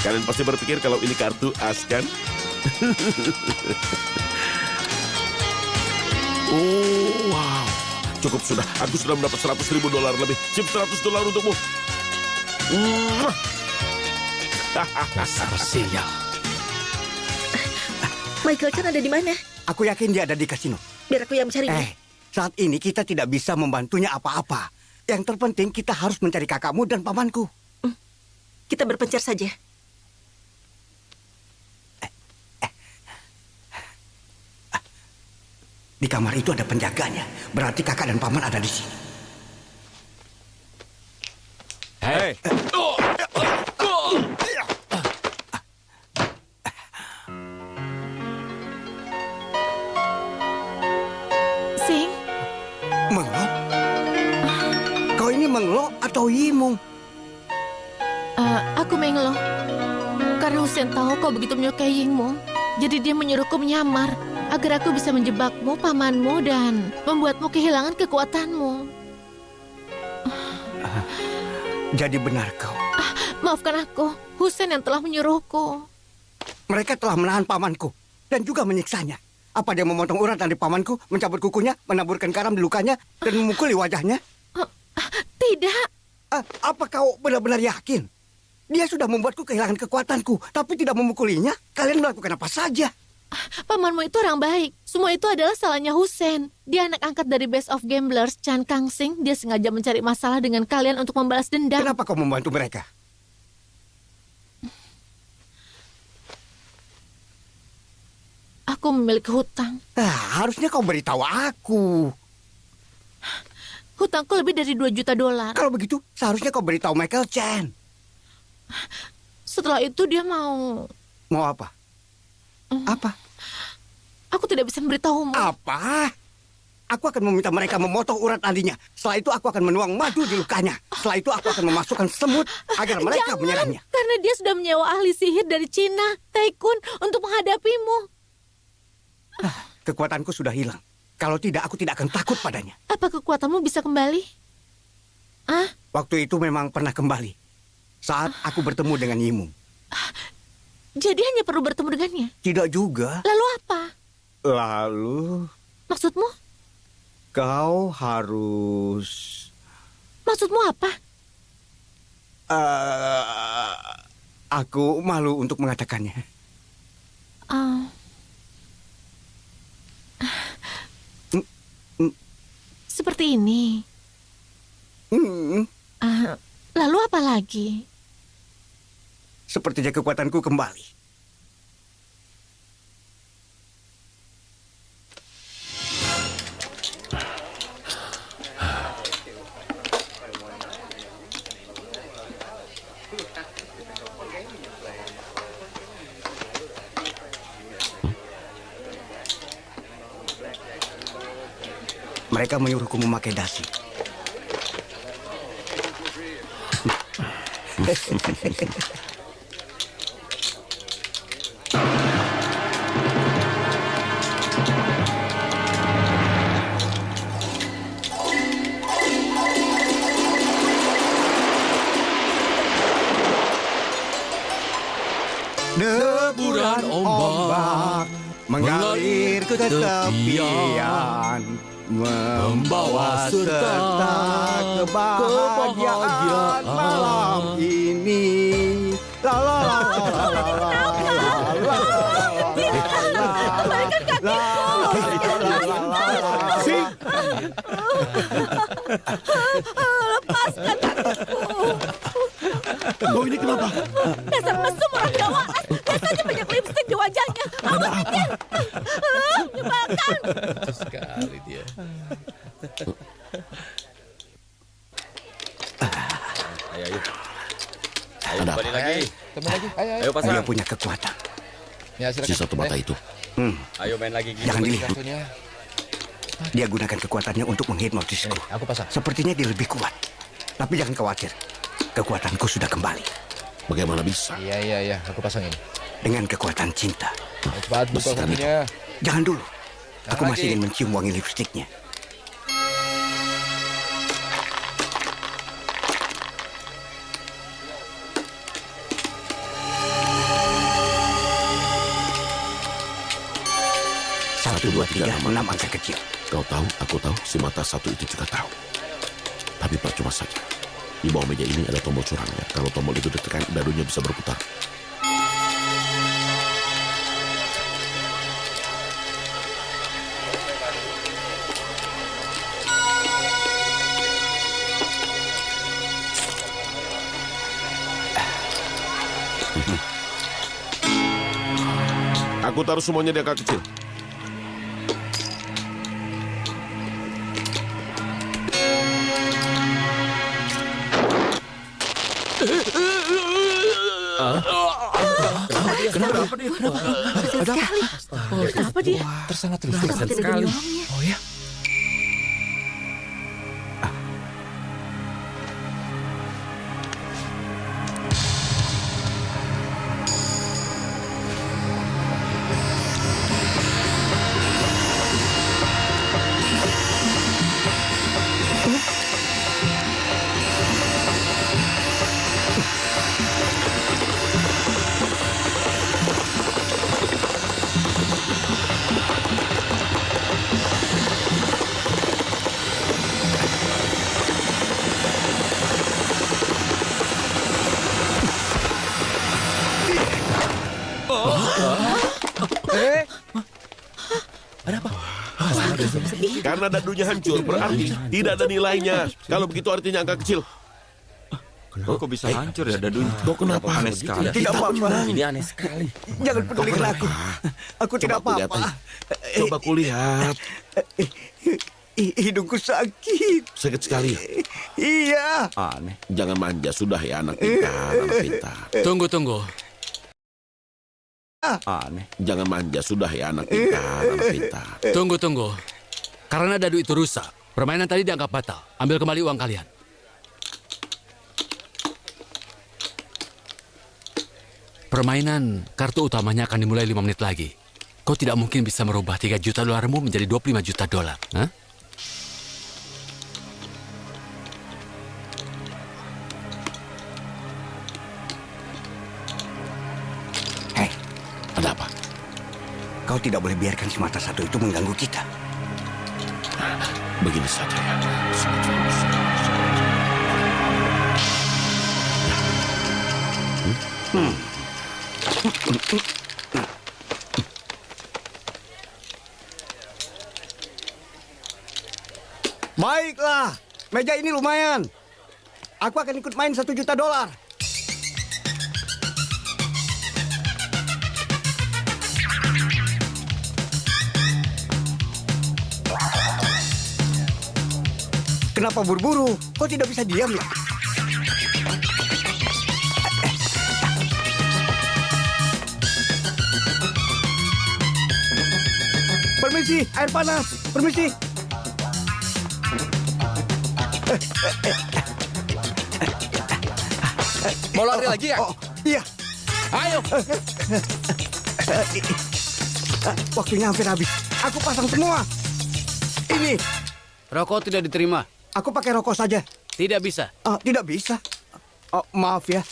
Kalian pasti berpikir kalau ini kartu as kan? Oh, wow. Cukup sudah. Aku sudah mendapat $100.000 lebih. Sip, $100 untukmu. Dasar sial. Michael Chan ada di mana? Aku yakin dia ada di kasino. Biar aku yang mencarinya. Saat ini kita tidak bisa membantunya apa-apa. Yang terpenting kita harus mencari kakakmu dan pamanku. Kita berpencar saja. Di kamar itu ada penjaganya. Berarti kakak dan paman ada di sini. Hei. Sing, Menglo? Kau ini Menglo atau Yimung? aku Menglo. Karena Hussein tahu kau begitu menyukai Yingmung, jadi dia menyuruhku menyamar agar aku bisa menjebakmu, pamanmu, dan membuatmu kehilangan kekuatanmu. Jadi benar kau. Maafkan aku, Hussein yang telah menyuruhku. Mereka telah menahan pamanku dan juga menyiksanya. Apa dia memotong urat dari pamanku, mencabut kukunya, menaburkan garam di lukanya, dan memukuli wajahnya? Tidak. Apa kau benar-benar yakin? Dia sudah membuatku kehilangan kekuatanku, tapi tidak memukulinya. Kalian melakukan apa saja? Pamanmu itu orang baik. Semua itu adalah salahnya Hussein. Dia anak angkat dari Best of Gamblers, Chan Kang Sing. Dia sengaja mencari masalah dengan kalian untuk membalas dendam. Kenapa kau membantu mereka? Aku memiliki hutang. Harusnya kau beritahu aku. Hutangku lebih dari $2 juta. Kalau begitu, seharusnya kau beritahu Michael Chan. Setelah itu dia mau... Mau apa? Apa? Aku tidak bisa memberitahumu. Apa? Aku akan meminta mereka memotong urat nadinya. Setelah itu aku akan menuang madu di lukanya. Setelah itu aku akan memasukkan semut agar mereka menyerangnya. Karena dia sudah menyewa ahli sihir dari Cina, Taikun, untuk menghadapimu. Kekuatanku sudah hilang. Kalau tidak, aku tidak akan takut padanya. Apa kekuatanmu bisa kembali? Waktu itu memang pernah kembali. Saat aku bertemu dengan Yimung. Jadi hanya perlu bertemu dengannya? Tidak juga. Lalu apa? Lalu... Maksudmu? Kau harus... Maksudmu apa? Aku malu untuk mengatakannya. Seperti ini. Lalu apa lagi? Sepertinya kekuatanku kembali. Mereka menyuruhku memakai dasi. Deburan ombak mengalir ke tepian, membawa serta kebahagiaan malam ini. La la la la la la la la. Sing. Lepaskan kakiku. Oh, ini kenapa? Dasar mesum orang tidak waras. Biasanya banyak lipstik di wajahnya. Apa pikir? Menyebalkan. Sekali dia. Ayo. Ada apa? Kembali lagi. Ayo pasang. Dia punya kekuatan. Ya, silakan. Si satu mata itu. Ayo main lagi. Jangan dilihat. Dia gunakan kekuatannya untuk menghipnotisku. Aku pasang. Sepertinya dia lebih kuat. Tapi jangan khawatir. Kekuatanku sudah kembali. Bagaimana bisa? Iya, aku pasang ini. Dengan kekuatan cinta. Cepat buka Besar kuncinya. Jangan dulu. Aku Jangan masih lagi. ingin mencium wangi lipstiknya. Satu, dua, tiga, enam angka kecil. Kau tahu, aku tahu, si mata satu itu juga tahu. Tapi percuma saja. Di bawah meja ini ada tombol curangnya. Kalau tombol itu ditekan, dadunya bisa berputar. Aku taruh semuanya di angka kecil. Kenapa dia? Kenapa dia? Tersangat terus. Kenapa tidak menolongnya? Oh ya. Karena dadunya hancur, berarti tidak ada nilainya. Kalau begitu artinya angka kecil. Kok bisa hancur ya dadunya? Kok kenapa? Aneh sekali. Tidak apa-apa. Ini aneh sekali. Jangan pedulikan aku. Aku tidak Coba aku lihat apa-apa. aja. Coba aku lihat. Hidungku sakit. Sakit sekali ya? Iya. Aneh. Jangan manja, sudah ya anak pintar, anak pintar. Tunggu. Aneh. Jangan manja, sudah ya anak pintar, anak pintar. Tunggu. Karena dadu itu rusak, permainan tadi dianggap batal. Ambil kembali uang kalian. Permainan kartu utamanya akan dimulai 5 menit lagi. Kau tidak mungkin bisa merubah 3 juta dolarmu menjadi 25 juta dolar. Hah? Hei, Ada apa? kau tidak boleh biarkan si mata satu itu mengganggu kita. Begini saja ya. Baiklah, meja ini lumayan. Aku akan ikut main $1 juta. Kenapa buru-buru? Kau tidak bisa diam ya? Permisi, air panas. Permisi. Mau lari lagi ya? Oh, iya. Ayo. Waktunya hampir habis. Aku pasang semua. Ini. Rokok tidak diterima. Aku pakai rokok saja. Tidak bisa. Tidak bisa. Oh, maaf ya.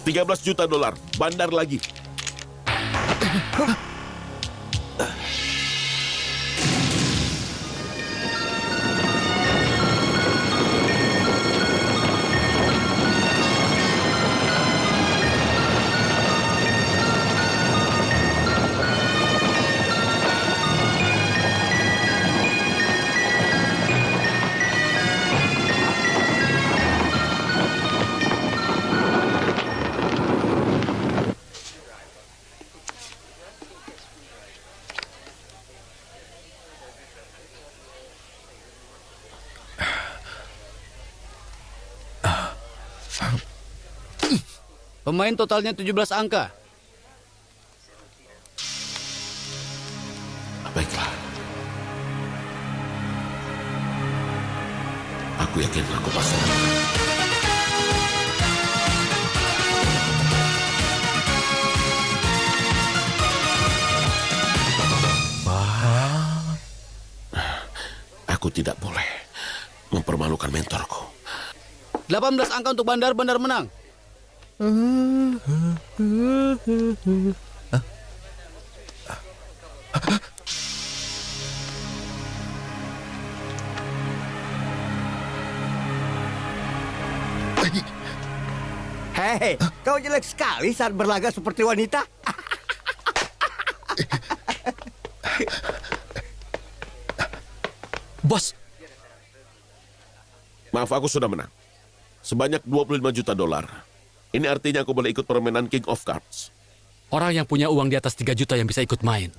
$13 juta. Bandar lagi. Pemain totalnya 17 angka. Baiklah. Aku yakin aku pasti. Aku tidak boleh mempermalukan mentorku. 18 angka untuk Bandar menang. Hei, kau jelek sekali saat berlaga seperti wanita. Bos. Maaf, aku sudah menang. Sebanyak $25 juta. Ini artinya aku boleh ikut permainan King of Cards. Orang yang punya uang di atas 3 juta yang bisa ikut main.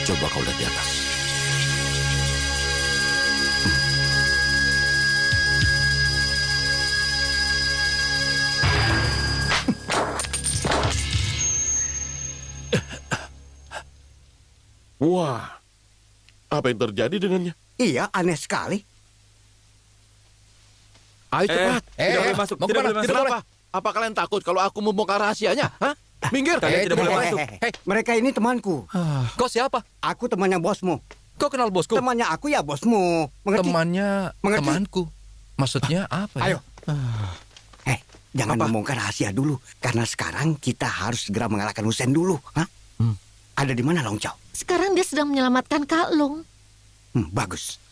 Coba kau lihat di atas. Wah, apa yang terjadi dengannya? Iya, aneh sekali. Ayo cepat. Tidak boleh masuk. Mau Tidak kemana? boleh masuk. Kenapa? Apa kalian takut kalau aku membongkar rahasianya? Hah? Minggir. Kalian tidak boleh masuk. Hei, mereka ini temanku. Kau siapa? Aku temannya bosmu. Kau kenal bosku? Temannya aku ya bosmu. Mengerti? Temannya Mengerti? temanku. Maksudnya apa ya? Ayo. Jangan membongkar rahasia dulu. Karena sekarang kita harus segera mengalahkan Hussein dulu. Hah? Ada di mana Long Chow? Sekarang dia sedang menyelamatkan Kak Long. Bagus.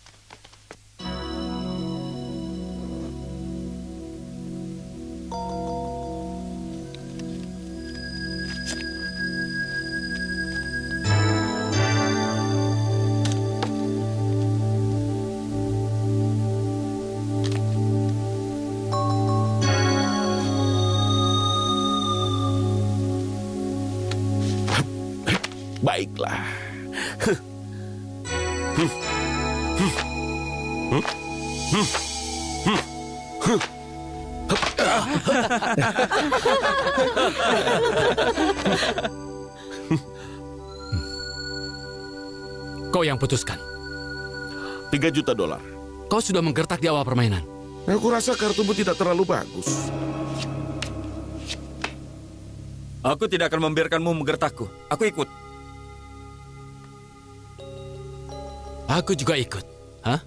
Baiklah. Kau yang putuskan. $3 juta. Kau sudah menggertak di awal permainan. Aku rasa kartumu tidak terlalu bagus. Aku tidak akan membiarkanmu menggertakku. Aku ikut. Aku juga ikut. Hah?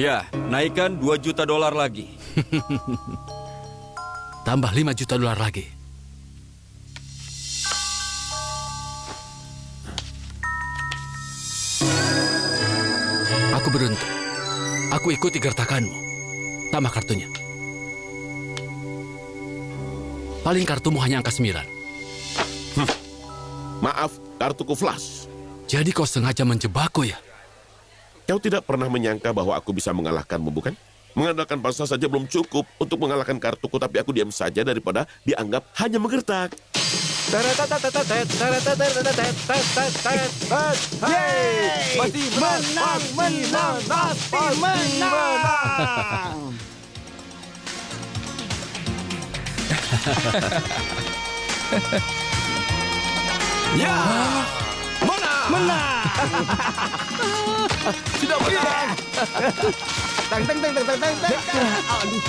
Ya, naikkan $2 juta lagi. Tambah $5 juta lagi. Aku beruntung. Aku ikuti gertakanmu. Tambah kartunya. Paling kartumu hanya angka 9. Maaf, kartuku flash. Jadi kau sengaja menjebakku ya? Kau tidak pernah menyangka bahwa aku bisa mengalahkanmu, bukan? Mengandalkan pasta saja belum cukup untuk mengalahkan kartuku, tapi aku diam saja daripada dianggap hanya menggertak. Yeay! Pasti Menang, menang, pasti menang. Ya! Menang. Sudah menang. Tang tang tang tang tang tang. Aduh.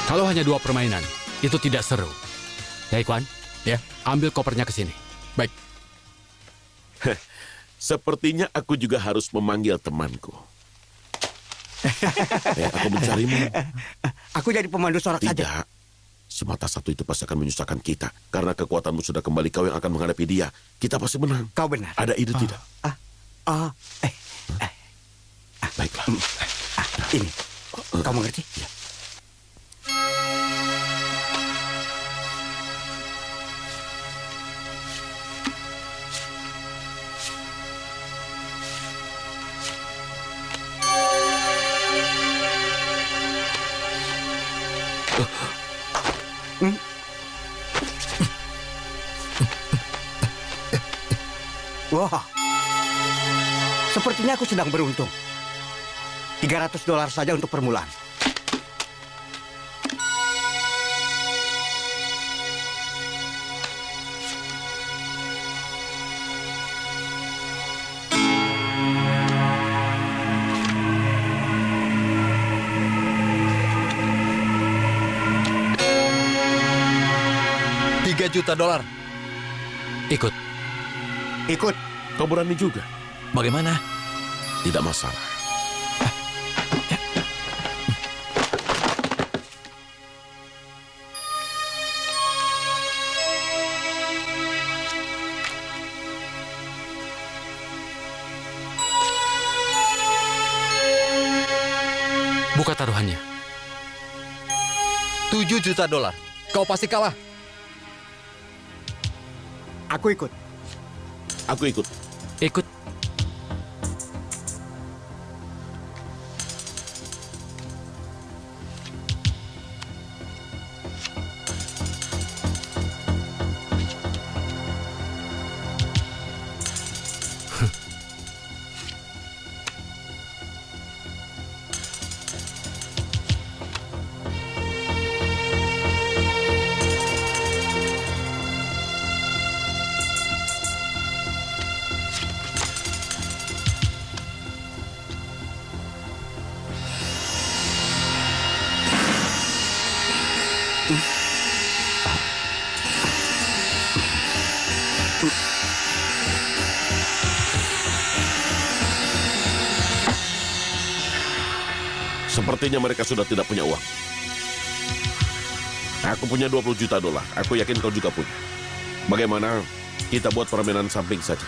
Kalau hanya 2 permainan, itu tidak seru. Ya, Ikwan? Ya. Ambil kopernya ke sini. Baik. Sepertinya aku juga harus memanggil temanku. Aku mencarimu. Aku jadi pemandu sorak saja. Tidak. Semata satu itu pasti akan menyusahkan kita. Karena kekuatanmu sudah kembali, kau yang akan menghadapi dia. Kita pasti menang. Kau benar. Ada ide tidak? Baiklah. Ini. Kau mengerti? Ya. Wah. Sepertinya aku sedang beruntung. $300 saja untuk permulaan. $3 juta. Ikut. Ikut. Kau berani juga? Bagaimana? Tidak masalah. Buka taruhannya. $7 juta. Kau pasti kalah. Aku ikut. Aku ikut. Ikut. Sepertinya mereka sudah tidak punya uang. Aku punya $20 juta. Aku yakin kau juga punya. Bagaimana kita buat permainan samping saja?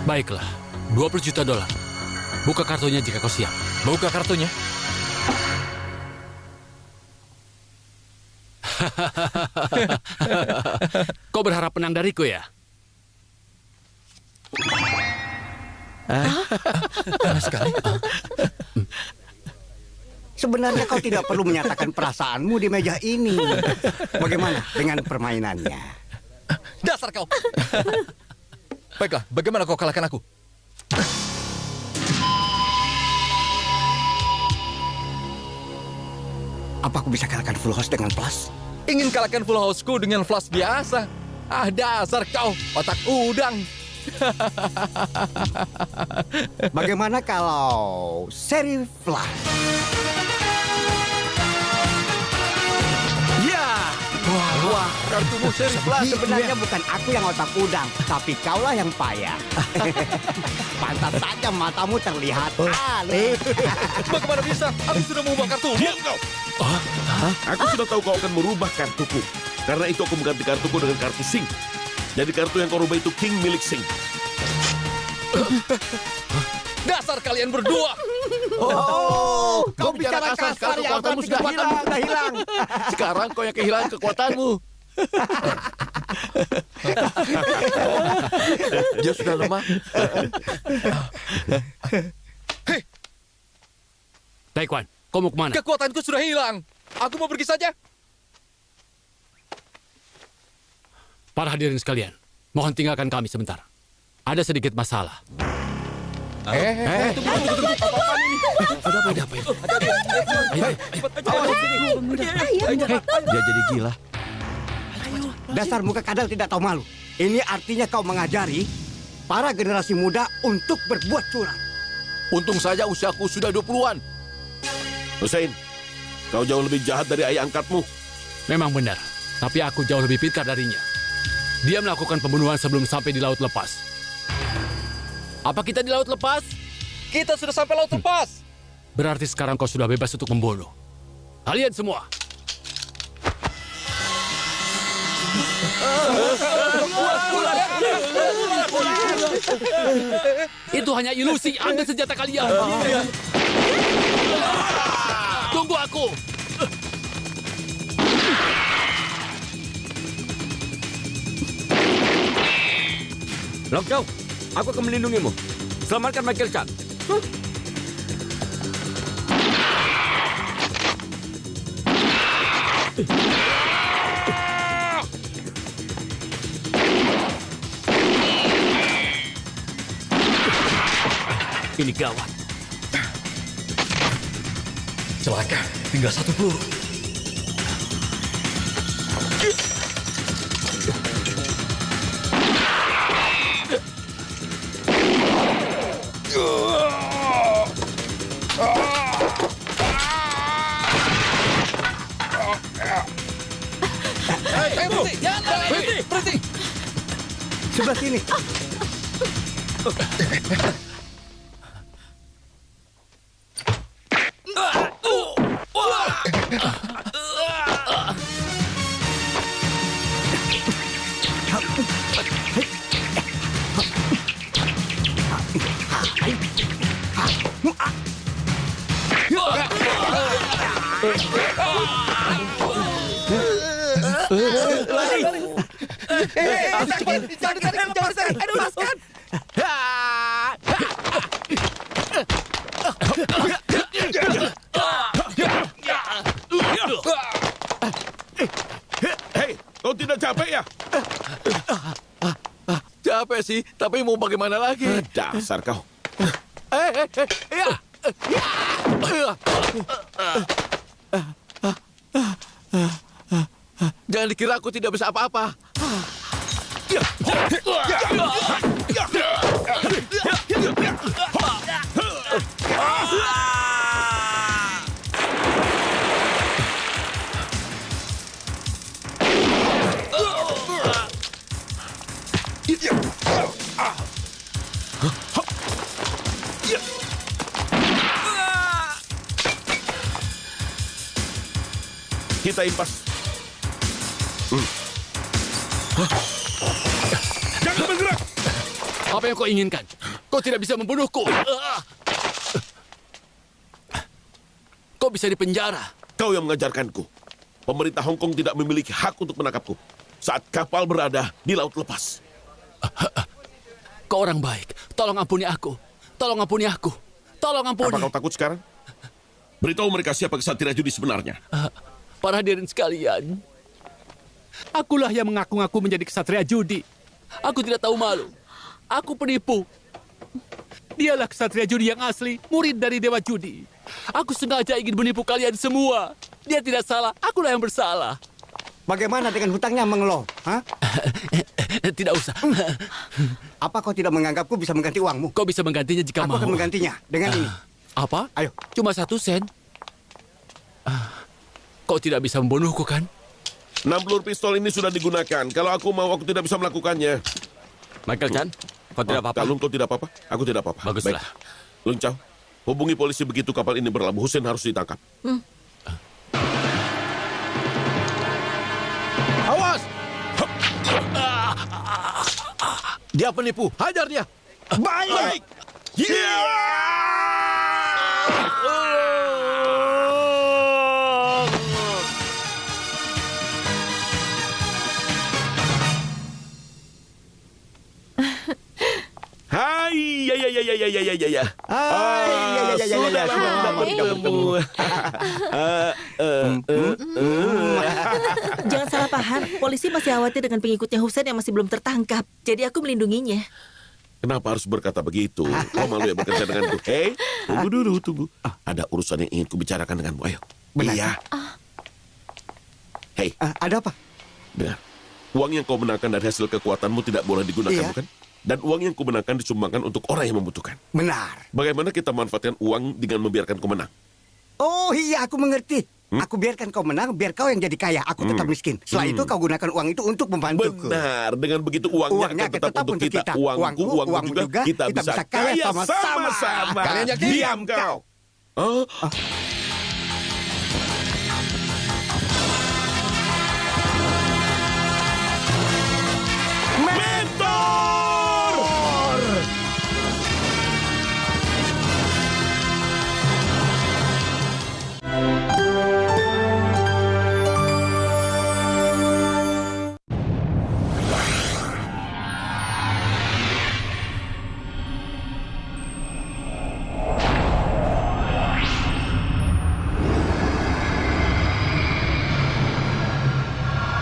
Baiklah, $20 juta. Buka kartunya jika kau siap. Buka kartunya. Kau berharap menang dariku ya? Panas sekali. Sebenarnya kau tidak perlu menyatakan perasaanmu di meja ini. Bagaimana dengan permainannya? Dasar kau. Baiklah, bagaimana kau kalahkan aku? Apa aku bisa kalahkan full house dengan plus? Ingin kalahkan full house-ku dengan flash biasa. Ah, dasar kau, otak udang. Bagaimana kalau seri flash? Ya! Wah, Kartumu seri Blas. Sebenarnya bukan aku yang otak udang, tapi kaulah yang payah. Pantas saja matamu terlihat aneh. Bagaimana bisa? Aku sudah mengubah kartu. Diam kau! Aku sudah tahu kau akan merubah kartuku. Karena itu aku mengganti kartuku dengan kartu Sing. Jadi kartu yang kau rubah itu King milik Sing. Dasar kalian berdua. Oh, Kau bicara kasar, ya, kekuatanmu berarti sudah kekuatanmu sudah hilang. Sekarang kau yang kehilangan kekuatanmu. Dia sudah lemah. Taekwan, kau mau kemana? Kekuatanku sudah hilang. Aku mau pergi saja. Para hadirin sekalian, mohon tinggalkan kami sebentar. Ada sedikit masalah. Tunggu. Apa-apaan ini? Ada apa? Dia jadi gila. Dasar muka kadal tidak tahu malu. Ini artinya kau mengajari para generasi muda untuk berbuat curang. Untung saja usiaku sudah 20-an. Hussein, kau jauh lebih jahat dari ayah angkatmu. Memang benar, tapi aku jauh lebih pintar darinya. Dia melakukan pembunuhan sebelum sampai di Laut Lepas. Apa kita di Laut Lepas? Kita sudah sampai laut lepas. Berarti sekarang kau sudah bebas untuk membunuh. Kalian semua. Itu hanya ilusi. Ambil senjata kalian. Tunggu aku. Long Chow, aku akan melindungimu. Selamatkan Michael Chan. Ini gawat. Celaka, tinggal satu peluru. Berhenti. Sebelah sini. Hei, kau tidak capek ya? Capek sih, tapi mau bagaimana lagi? Dasar kau. Jangan dikira aku tidak bisa apa-apa. Kita impas. Jangan bergerak. Apa yang kau inginkan? Kau tidak bisa membunuhku. Kau bisa dipenjara. Kau yang mengajarkanku. Pemerintah Hong Kong tidak memiliki hak untuk menangkapku saat kapal berada di laut lepas. Kau orang baik. Tolong ampuni aku. Tolong ampuni aku. Tolong ampuni. Apa kau takut sekarang? Beritahu mereka siapa kesatria judi sebenarnya. Para hadirin sekalian, akulah yang mengaku-ngaku menjadi kesatria judi. Aku tidak tahu malu. Aku penipu. Dialah kesatria judi yang asli, murid dari Dewa Judi. Aku sengaja ingin menipu kalian semua. Dia tidak salah, akulah yang bersalah. Bagaimana dengan hutangnya Menglo? Hah? Tidak usah. Apa kau tidak menganggapku bisa mengganti uangmu? Kau bisa menggantinya jika Aku mau. akan menggantinya dengan ini. Apa? Ayo. Cuma 1 sen. Kau tidak bisa membunuhku, kan? 6 peluru pistol ini sudah digunakan. Kalau aku mau, aku tidak bisa melakukannya. Michael Chan, kau tidak apa-apa? Kalung, kau tidak apa-apa? Aku tidak apa-apa. Baguslah. Baik. Lung Chao, hubungi polisi begitu kapal ini berlabuh. Hussein harus ditangkap. Awas! Dia penipu. Hajar dia. Baik. Hai, ya. Sudah lama tidak bertemu. Jangan salah paham, polisi masih khawatir dengan pengikutnya Hussein yang masih belum tertangkap. Jadi aku melindunginya. Kenapa harus berkata begitu? Kau malu ya bekerja denganku? Hei, tunggu dulu, tunggu. Ada urusan yang ingin kubicarakan denganmu. Ayo. Benar. Iya. Hei, Ada apa? dengar. Uang yang kau menangkan dari hasil kekuatanmu tidak boleh digunakan, Iya. bukan? Dan uang yang kumenangkan disumbangkan untuk orang yang membutuhkan. Benar. Bagaimana kita manfaatkan uang dengan membiarkan kau menang? Oh iya, aku mengerti. Aku biarkan kau menang, biar kau yang jadi kaya. Aku tetap miskin. Setelah itu kau gunakan uang itu untuk membantuku. Benar, dengan begitu uangnya akan tetap untuk kita. Uangku, uangmu juga, kita bisa kaya sama-sama. Kalian yakin? Diam kau. Oh,